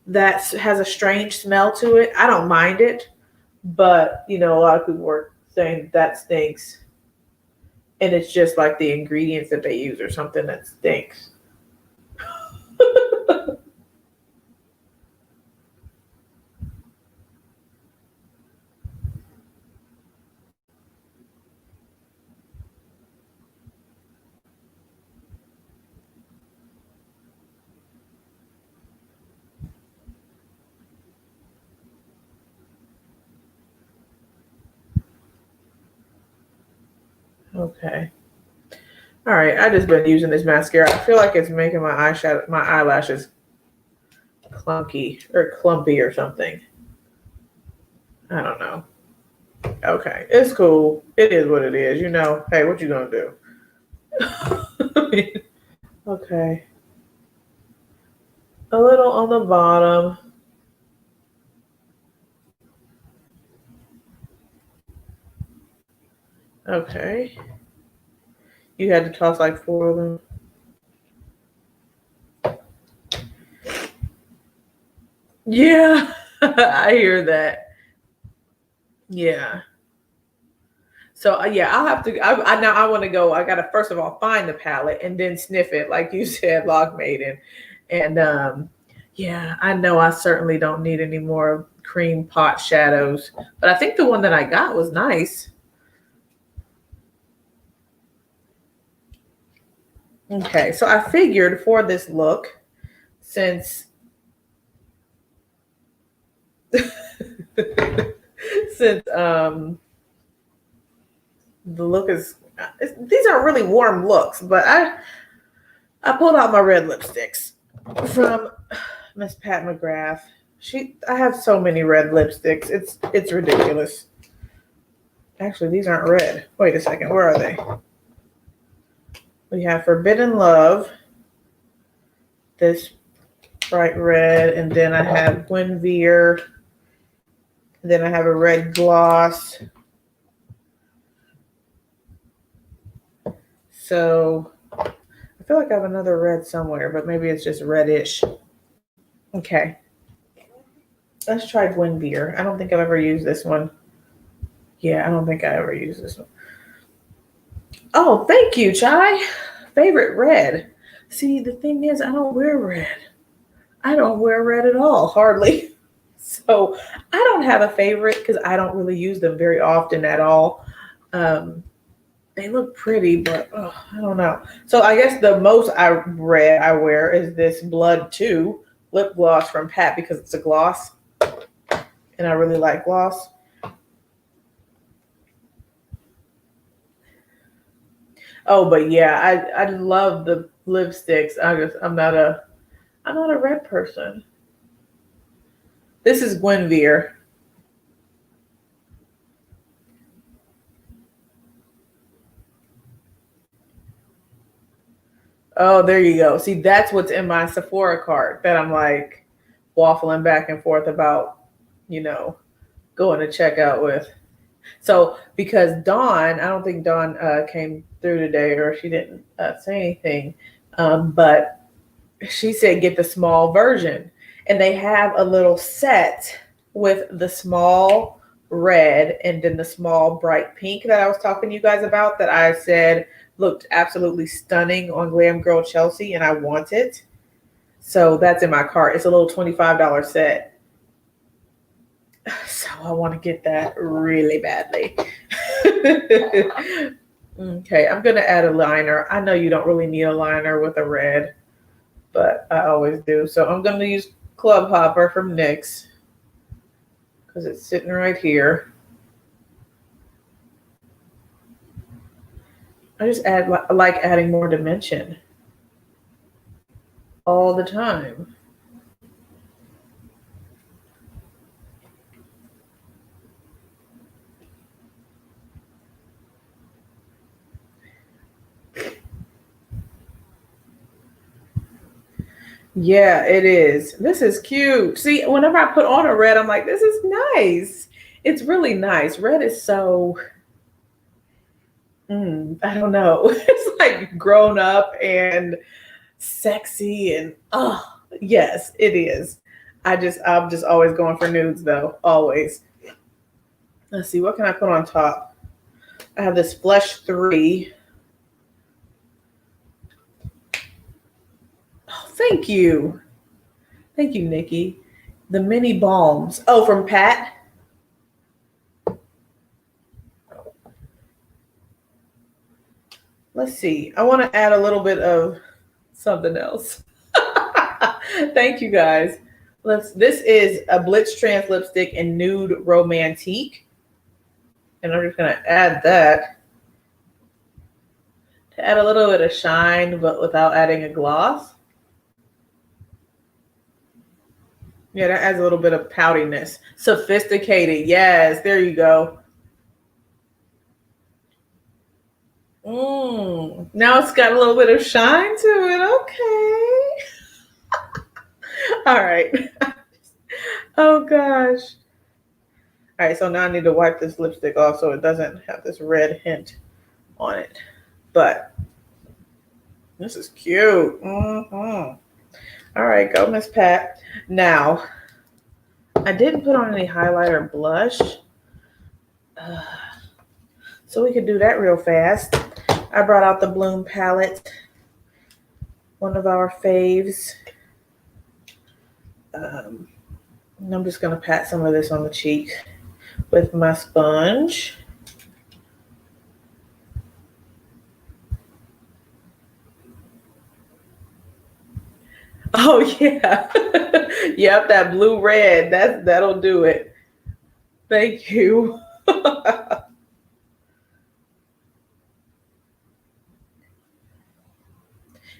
that has a strange smell to it. I don't mind it, but a lot of people were saying that stinks, and it's just like the ingredients that they use or something that stinks. Okay. All right. I just been using this mascara. I feel like it's making my eyelashes clunky or clumpy or something. I don't know. Okay. It's cool. It is what it is. You know, hey, what you gonna do? Okay. A little on the bottom. Okay. You had to toss like 4 of them. Yeah, I hear that. Yeah. So yeah, I'll have to. Now I want to go. I gotta first of all find the palette and then sniff it, like you said, Log Maiden, and yeah, I know I certainly don't need any more cream pot shadows, but I think the one that I got was nice. Okay, so I figured for this look, since since the look is these aren't really warm looks, but I pulled out my red lipsticks from Miss Pat McGrath. I have so many red lipsticks. It's ridiculous. Actually, these aren't red. Wait a second. Where are they? We have Forbidden Love, this bright red, and then I have Guinevere. Then I have a red gloss. So I feel like I have another red somewhere, but maybe it's just reddish. Okay. Let's try Guinevere. I don't think I've ever used this one. Yeah, I don't think I ever used this one. Oh, thank you, Chai. Favorite red. See, the thing is, I don't wear red. I don't wear red at all, hardly. So I don't have a favorite because I don't really use them very often at all. They look pretty, but I don't know. So I guess the most red I wear is this Blood 2 lip gloss from Pat because it's a gloss. And I really like gloss. Oh, but yeah, I love the lipsticks. I'm not a red person. This is Guinevere. Oh, there you go. See, that's what's in my Sephora cart that I'm like waffling back and forth about, going to checkout with. So because Dawn, I don't think Dawn came through today, or she didn't say anything, but she said get the small version. And they have a little set with the small red and then the small bright pink that I was talking to you guys about that I said looked absolutely stunning on Glam Girl Chelsea, and I want it. So that's in my cart. It's a little $25 set. So I want to get that really badly. Okay, I'm going to add a liner. I know you don't really need a liner with a red, but I always do. So I'm going to use Club Hopper from NYX because it's sitting right here. I just like adding more dimension all the time. Yeah, it is. This is cute. See, whenever I put on a red, I'm like, this is nice. It's really nice. Red is so, I don't know. It's like grown up and sexy and, oh, yes, it is. I'm just always going for nudes though, always. Let's see, what can I put on top? I have this Flesh 3. Oh, thank you. Thank you, Nikki. The mini balms. Oh, from Pat. Let's see. I want to add a little bit of something else. Thank you, guys. This is a Blitz Trans lipstick in Nude Romantique. And I'm just going to add that. to add a little bit of shine, but without adding a gloss. Yeah, that adds a little bit of poutiness. Sophisticated. Yes, there you go. Now it's got a little bit of shine to it. Okay. All right. Oh gosh. All right, so now I need to wipe this lipstick off so it doesn't have this red hint on it. But this is cute. All right, go Miss Pat. Now, I didn't put on any highlighter or blush. So we could do that real fast. I brought out the Bloom palette, one of our faves. And I'm just going to pat some of this on the cheek with my sponge. Oh yeah. Yep, that blue red. That'll do it. Thank you.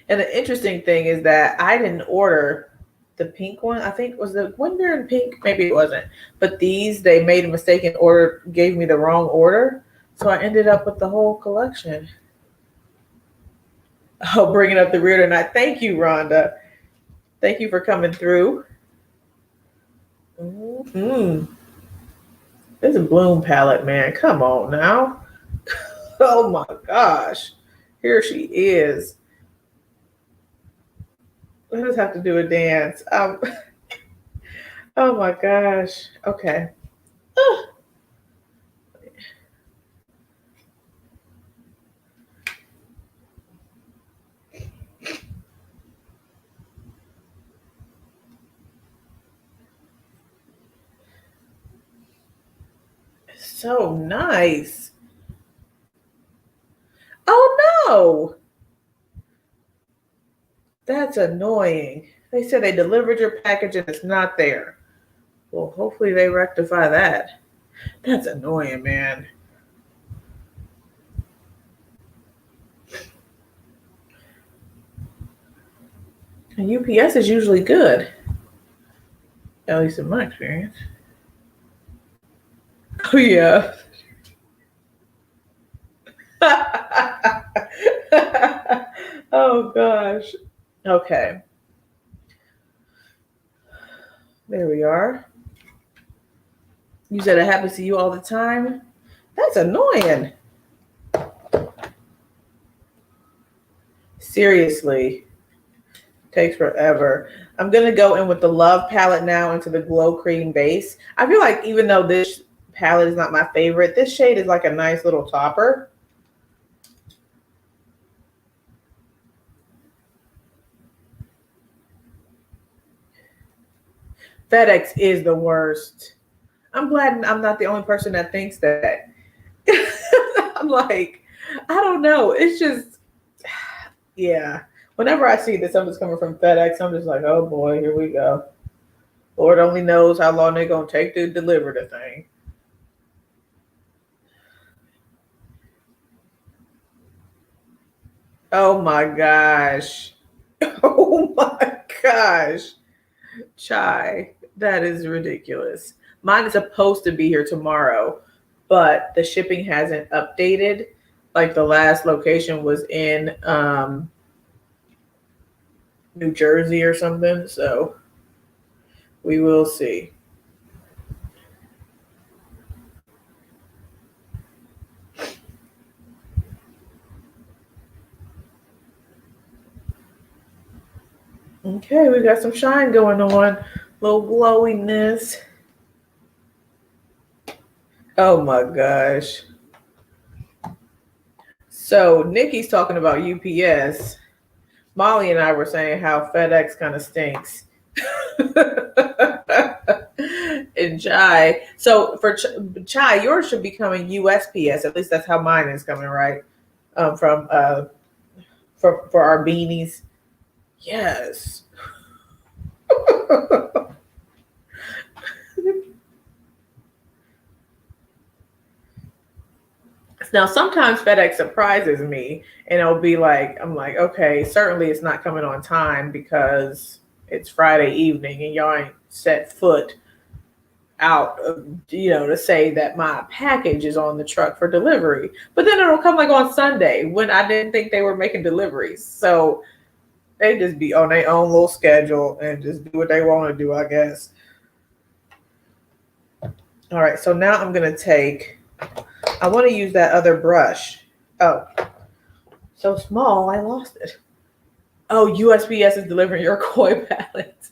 And the interesting thing is that I didn't order the pink one. I think was the one there in pink. Maybe it wasn't. But these, they made a mistake and gave me the wrong order. So I ended up with the whole collection. Oh, bringing up the rear tonight. Thank you, Rhonda. Thank you for coming through. This is Bloom palette, man. Come on now. Oh my gosh. Here she is. Let us have to do a dance. Oh my gosh. Okay. So nice. Oh no. That's annoying. They said they delivered your package and it's not there. Well, hopefully they rectify that. That's annoying, man. And UPS is usually good. At least in my experience. Oh, yeah. Oh, gosh. Okay. There we are. You said it happens to you all the time? That's annoying. Seriously. Takes forever. I'm going to go in with the Love palette now into the Glow Cream base. I feel like even though this palette is not my favorite, this shade is like a nice little topper. FedEx is the worst. I'm glad I'm not the only person that thinks that. I'm like, I don't know. It's just, yeah. Whenever I see this, something's coming from FedEx, I'm just like, oh boy, here we go. Lord only knows how long they're going to take to deliver the thing. Oh my gosh. Oh my gosh. Chai, that is ridiculous. Mine is supposed to be here tomorrow, but the shipping hasn't updated. Like the last location was in New Jersey or something, so we will see. Okay, we got some shine going on. A little glowiness. Oh my gosh. So Nikki's talking about UPS. Molly and I were saying how FedEx kind of stinks. And Chai. So for Chai, yours should be coming USPS. At least that's how mine is coming, right? For our beanies. Yes. Now, sometimes FedEx surprises me and it'll be like, I'm like, okay, certainly it's not coming on time because it's Friday evening and y'all ain't set foot out, to say that my package is on the truck for delivery. But then it'll come like on Sunday when I didn't think they were making deliveries. So they just be on their own little schedule and just do what they want to do, I guess. All right, so now I'm going to take, I want to use that other brush. Oh, so small, I lost it. Oh, USPS is delivering your koi palette.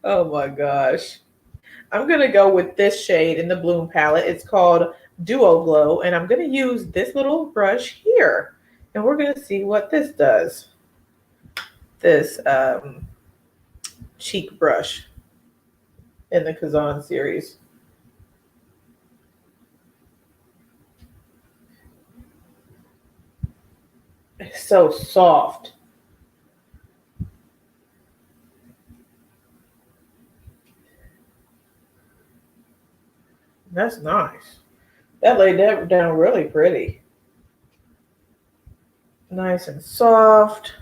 Oh my gosh. I'm going to go with this shade in the Bloom palette. It's called Duo Glow, and I'm going to use this little brush here. And we're going to see what this does. This cheek brush in the Kazan series. It's so soft. That's nice. That laid that down really pretty. Nice and soft.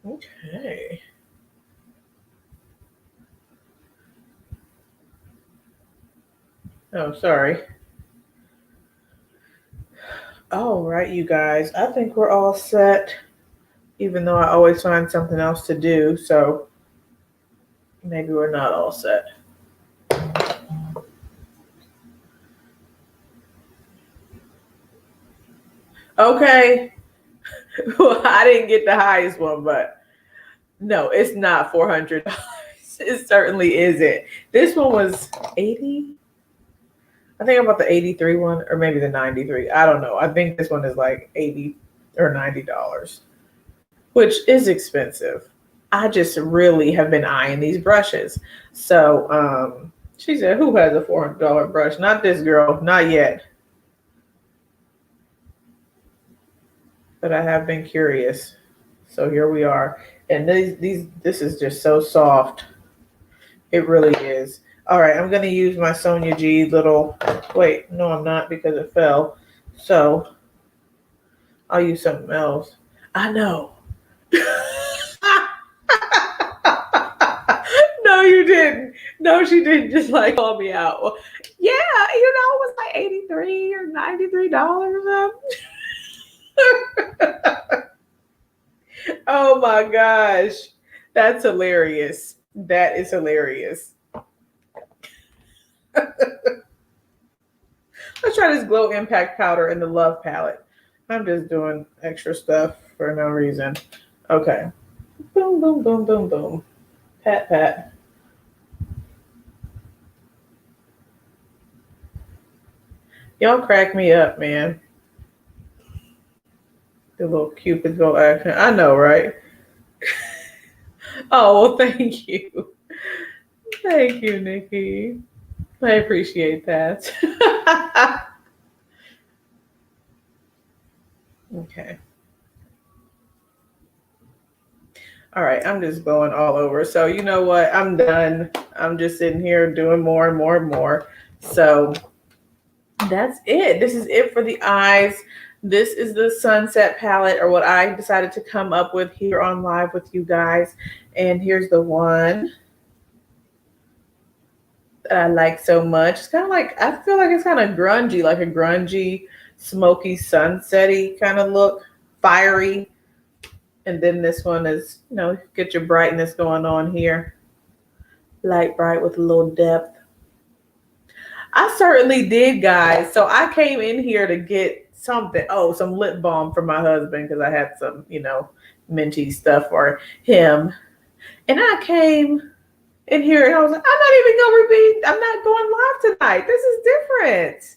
Okay. Oh, sorry. All right, you guys. I think we're all set, even though I always find something else to do. So maybe we're not all set. Okay. Well, I didn't get the highest one, but no, it's not $400. It certainly isn't. This one was 80. I think I'm about the 83 one, or maybe the 93. I don't know. I think this one is like $80 or $90, which is expensive. I just really have been eyeing these brushes. So she said, who has a $400 brush? Not this girl, not yet. But I have been curious. So here we are. And this is just so soft. It really is. All right, I'm going to use my Sonia G little, wait, no, I'm not because it fell. So I'll use something else. I know. No, you didn't. No, she didn't just like call me out. Well, yeah, it was like $83 or $93 Oh my gosh. That's hilarious. That is hilarious. Let's try this Glow Impact Powder in the Love palette. I'm just doing extra stuff for no reason. Okay. Boom, boom, boom, boom, boom. Pat, pat. Y'all crack me up, man. The little Cupid bow action. I know, right? Oh, well, thank you. Thank you, Nikki. I appreciate that. Okay. All right, I'm just going all over. So you know what? I'm done. I'm just sitting here doing more and more and more. So that's it. This is it for the eyes. This is the Sunset palette, or what I decided to come up with here on live with you guys. And here's the one that I like so much. It's kind of like, I feel like it's kind of grungy, like a grungy, smoky, sunset-y kind of look, fiery. And then this one is, get your brightness going on here. Light bright with a little depth. I certainly did, guys. So I came in here to get something. Oh, some lip balm for my husband because I had some, minty stuff for him. And I came in here and I was like, I'm not going live tonight. This is different.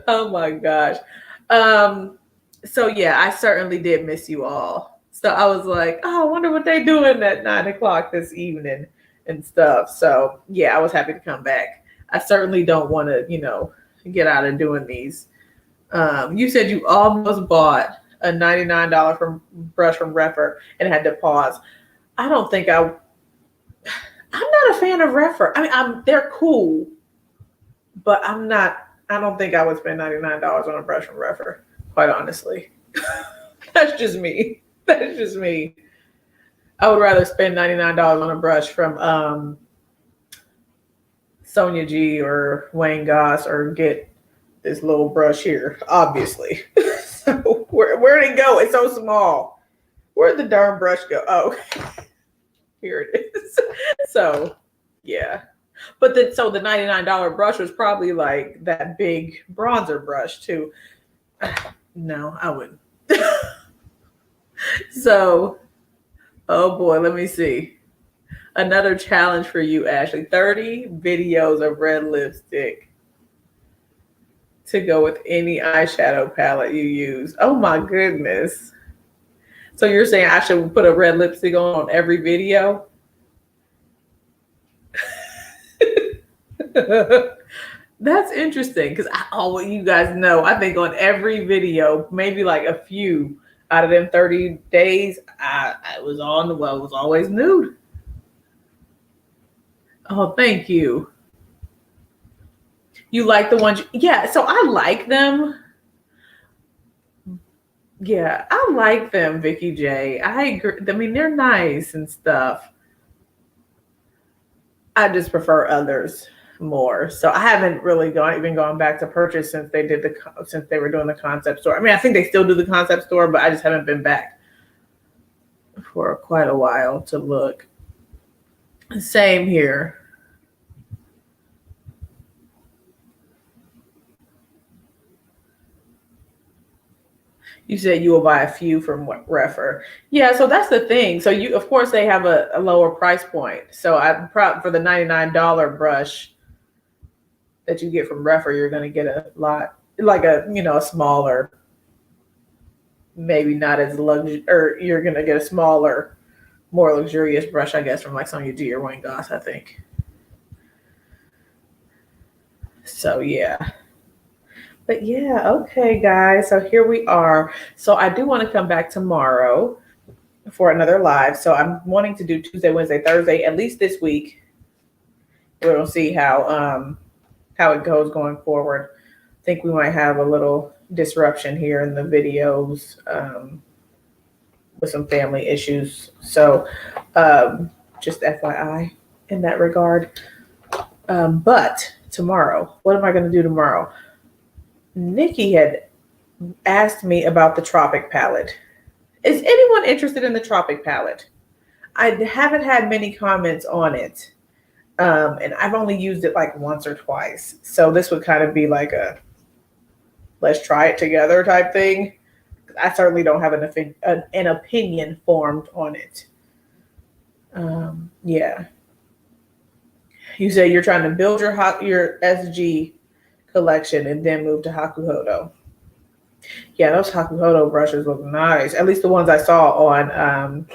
Oh my gosh. So yeah, I certainly did miss you all. So I was like, oh, I wonder what they doing at 9 o'clock this evening and stuff. So yeah, I was happy to come back. I certainly don't want to, get out of doing these. You said you almost bought a $99 brush from Refer and had to pause. I don't think I'm not a fan of Refer. I mean, they're cool, but I don't think I would spend $99 on a brush from Refer, quite honestly. That's just me. That's just me. I would rather spend $99 on a brush from Sonia G or Wayne Goss or get this little brush here, obviously. So where'd it go? It's so small. Where'd the darn brush go? Oh, here it is. So, yeah. But the $99 brush was probably like that big bronzer brush too. No, I wouldn't. So, oh boy, let me see. Another challenge for you, Ashley. 30 videos of red lipstick to go with any eyeshadow palette you use. Oh my goodness. So you're saying I should put a red lipstick on every video? That's interesting because you guys know, I think on every video, maybe like a few out of them 30 days, I was always nude. Oh, thank you. You like the ones? Yeah, so I like them. Yeah, I like them, Vicky J. I agree. I mean, they're nice and stuff. I just prefer others more. So I haven't really even gone back to purchase since they were doing the concept store. I mean, I think they still do the concept store, but I just haven't been back for quite a while to look. Same here. You said you will buy a few from Refer. Yeah, so that's the thing. So of course, they have a lower price point. So for the $99 brush that you get from Refer, you're going to get a lot, like a smaller, maybe not as luxury, or you're going to get a smaller, more luxurious brush, I guess, from like Sonia G or Wayne Goss, I think. So yeah. But yeah, okay, guys. So here we are. So I do want to come back tomorrow for another live. So I'm wanting to do Tuesday, Wednesday, Thursday, at least this week. We'll see how it goes going forward. I think we might have a little disruption here in the videos with some family issues. So just FYI in that regard. But tomorrow, what am I going to do tomorrow? Nikki had asked me about the Tropic palette. Is anyone interested in the Tropic palette? I haven't had many comments on it. And I've only used it like once or twice. So this would kind of be like a let's try it together type thing. I certainly don't have an opinion formed on it. Yeah. You say you're trying to build your SG collection and then move to Hakuhodo. Yeah, those Hakuhodo brushes look nice. At least the ones I saw on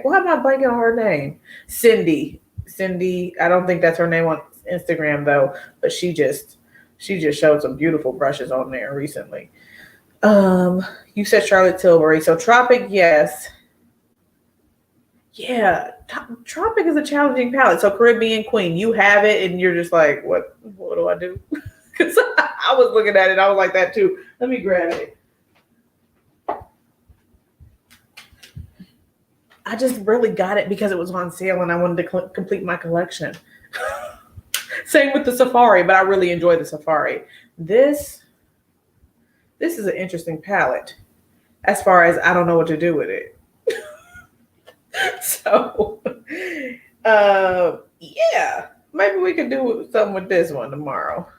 why am I blanking on her name? Cindy. I don't think that's her name on Instagram though, but she just showed some beautiful brushes on there recently. You said Charlotte Tilbury. So Tropic, yes. Yeah, Tropic is a challenging palette. So Caribbean Queen, you have it, and you're just like, what do I do? Because I was looking at it, I was like that too. Let me grab it. I just really got it because it was on sale, and I wanted to complete my collection. Same with the Safari, but I really enjoy the Safari. This is an interesting palette, as far as I don't know what to do with it. So, yeah, maybe we could do something with this one tomorrow.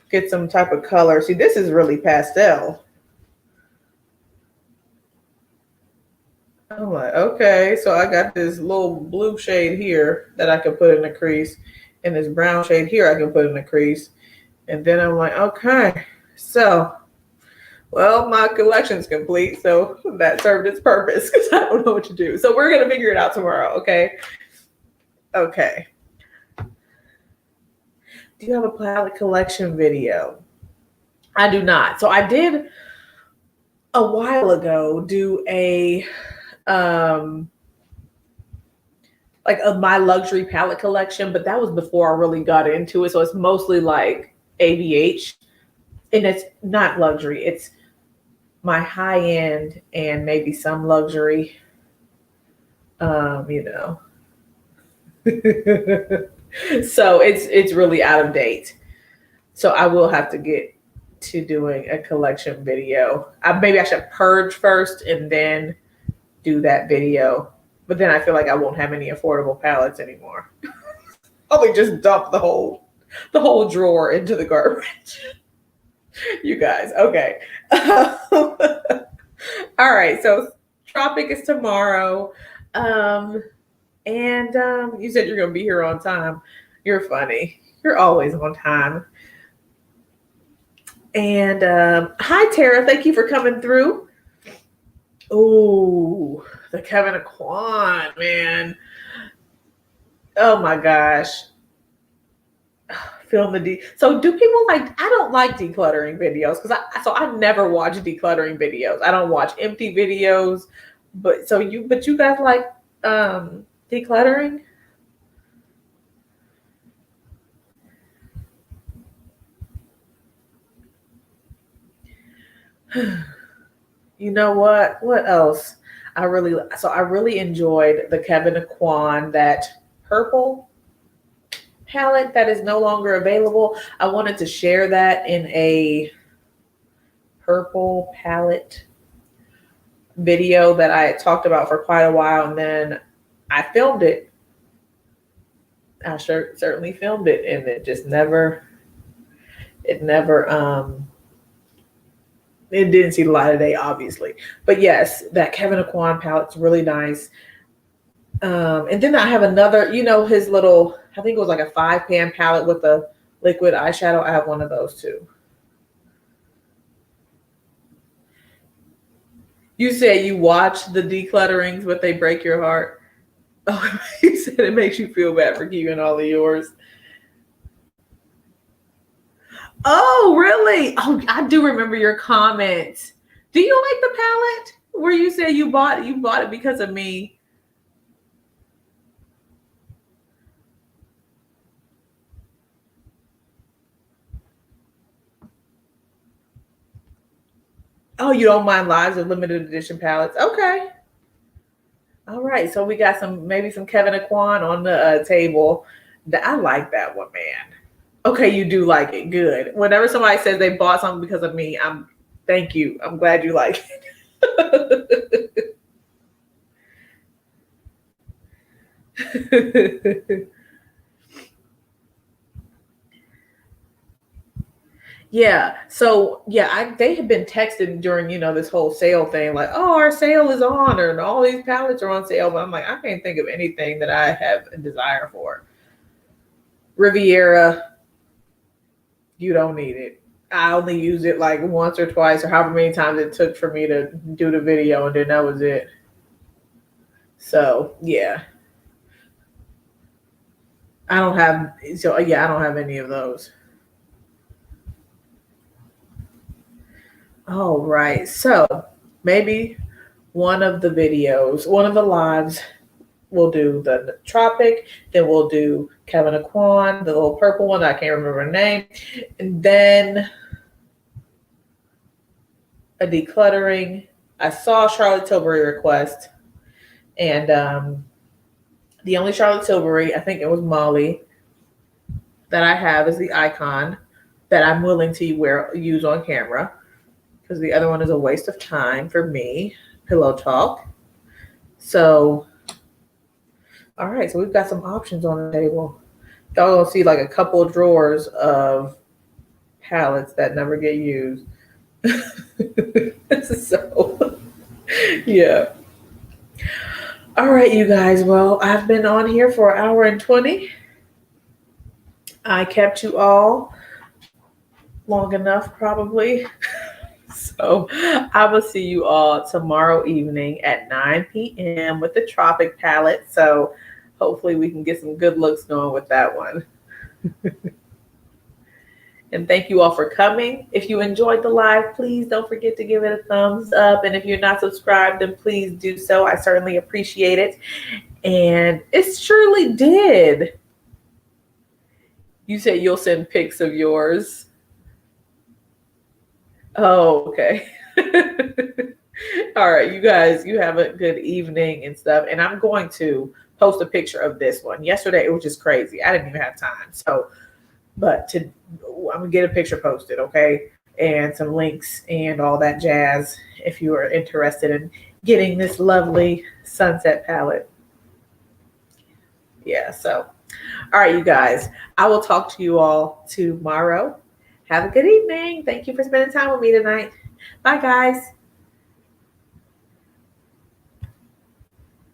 Get some type of color. See, this is really pastel. I'm like, okay, so I got this little blue shade here that I could put in the crease, And this brown shade here, I can put in the crease. And then I'm like, okay, so, well, my collection's complete. So that served its purpose because I don't know what to do. So we're going to figure it out tomorrow, okay? Okay. Do you have a palette collection video? I do not. So I did a while ago do a like a my luxury palette collection, but that was before I really got into it. So it's mostly like ABH, and it's not luxury. It's my high end and maybe some luxury. You know. So it's really out of date. So I will have to get to doing a collection video. Maybe I should purge first and then do that video. But then I feel like I won't have any affordable palettes anymore. I'll just dump the whole drawer into the garbage. You guys, okay. All right, so Tropic is tomorrow. And you said you're gonna be here on time. You're funny. You're always on time. And hi Tara, thank you for coming through. Ooh, the Kevin Aquan, man. Oh my gosh. Film the so do people like, I don't like decluttering videos because I never watch decluttering videos. I don't watch empty videos, but you guys like decluttering? You know what? What else? I really enjoyed the Kevin Aquan, that purple palette that is no longer available. I wanted to share that in a purple palette video that I had talked about for quite a while, and then I filmed it. I certainly filmed it, and it just never it didn't see the light of day, obviously. But yes, that Kevin Aquan palette's really nice. And then I have another, his little, I think it was like a 5-pan palette with a liquid eyeshadow. I have one of those too. You said you watch the declutterings, but they break your heart. Oh, you said it makes you feel bad for keeping all of yours. Oh, really? Oh, I do remember your comment. Do you like the palette where you said you bought it because of me? Oh, you don't mind Lives of Limited Edition palettes? Okay. All right. So we got maybe some Kevin Aquan on the table. I like that one, man. Okay, you do like it. Good. Whenever somebody says they bought something because of me, thank you. I'm glad you like it. Yeah. So yeah, they had been texting during, this whole sale thing, like, oh, our sale is on, and all these palettes are on sale. But I'm like, I can't think of anything that I have a desire for. Riviera, you don't need it. I only used it like once or twice, or however many times it took for me to do the video, and then that was it. So yeah. I don't have any of those. All right. So maybe one of the lives, we'll do the Tropic, then we'll do Kevin Aquan, the little purple one, I can't remember her name, and then a decluttering. I saw Charlotte Tilbury request, and the only Charlotte Tilbury, I think it was Molly, that I have is the Icon that I'm willing to use on camera, because the other one is a waste of time for me. Pillow Talk. So, all right, so we've got some options on the table. Y'all gonna see like a couple of drawers of palettes that never get used. So, yeah. All right, you guys. Well, I've been on here for 1 hour and 20. I kept you all long enough, probably. So I will see you all tomorrow evening at 9 p.m. with the Tropic palette. So hopefully we can get some good looks going with that one. And thank you all for coming. If you enjoyed the live, please don't forget to give it a thumbs up. And if you're not subscribed, then please do so. I certainly appreciate it. And it surely did. You said you'll send pics of yours. Oh, okay. All right, you guys, you have a good evening and stuff. And I'm going to post a picture of this one. Yesterday, it was just crazy. I didn't even have time. So, but I'm going to get a picture posted, okay? And some links and all that jazz if you are interested in getting this lovely sunset palette. Yeah, so, all right, you guys, I will talk to you all tomorrow. Have a good evening. Thank you for spending time with me tonight. Bye, guys.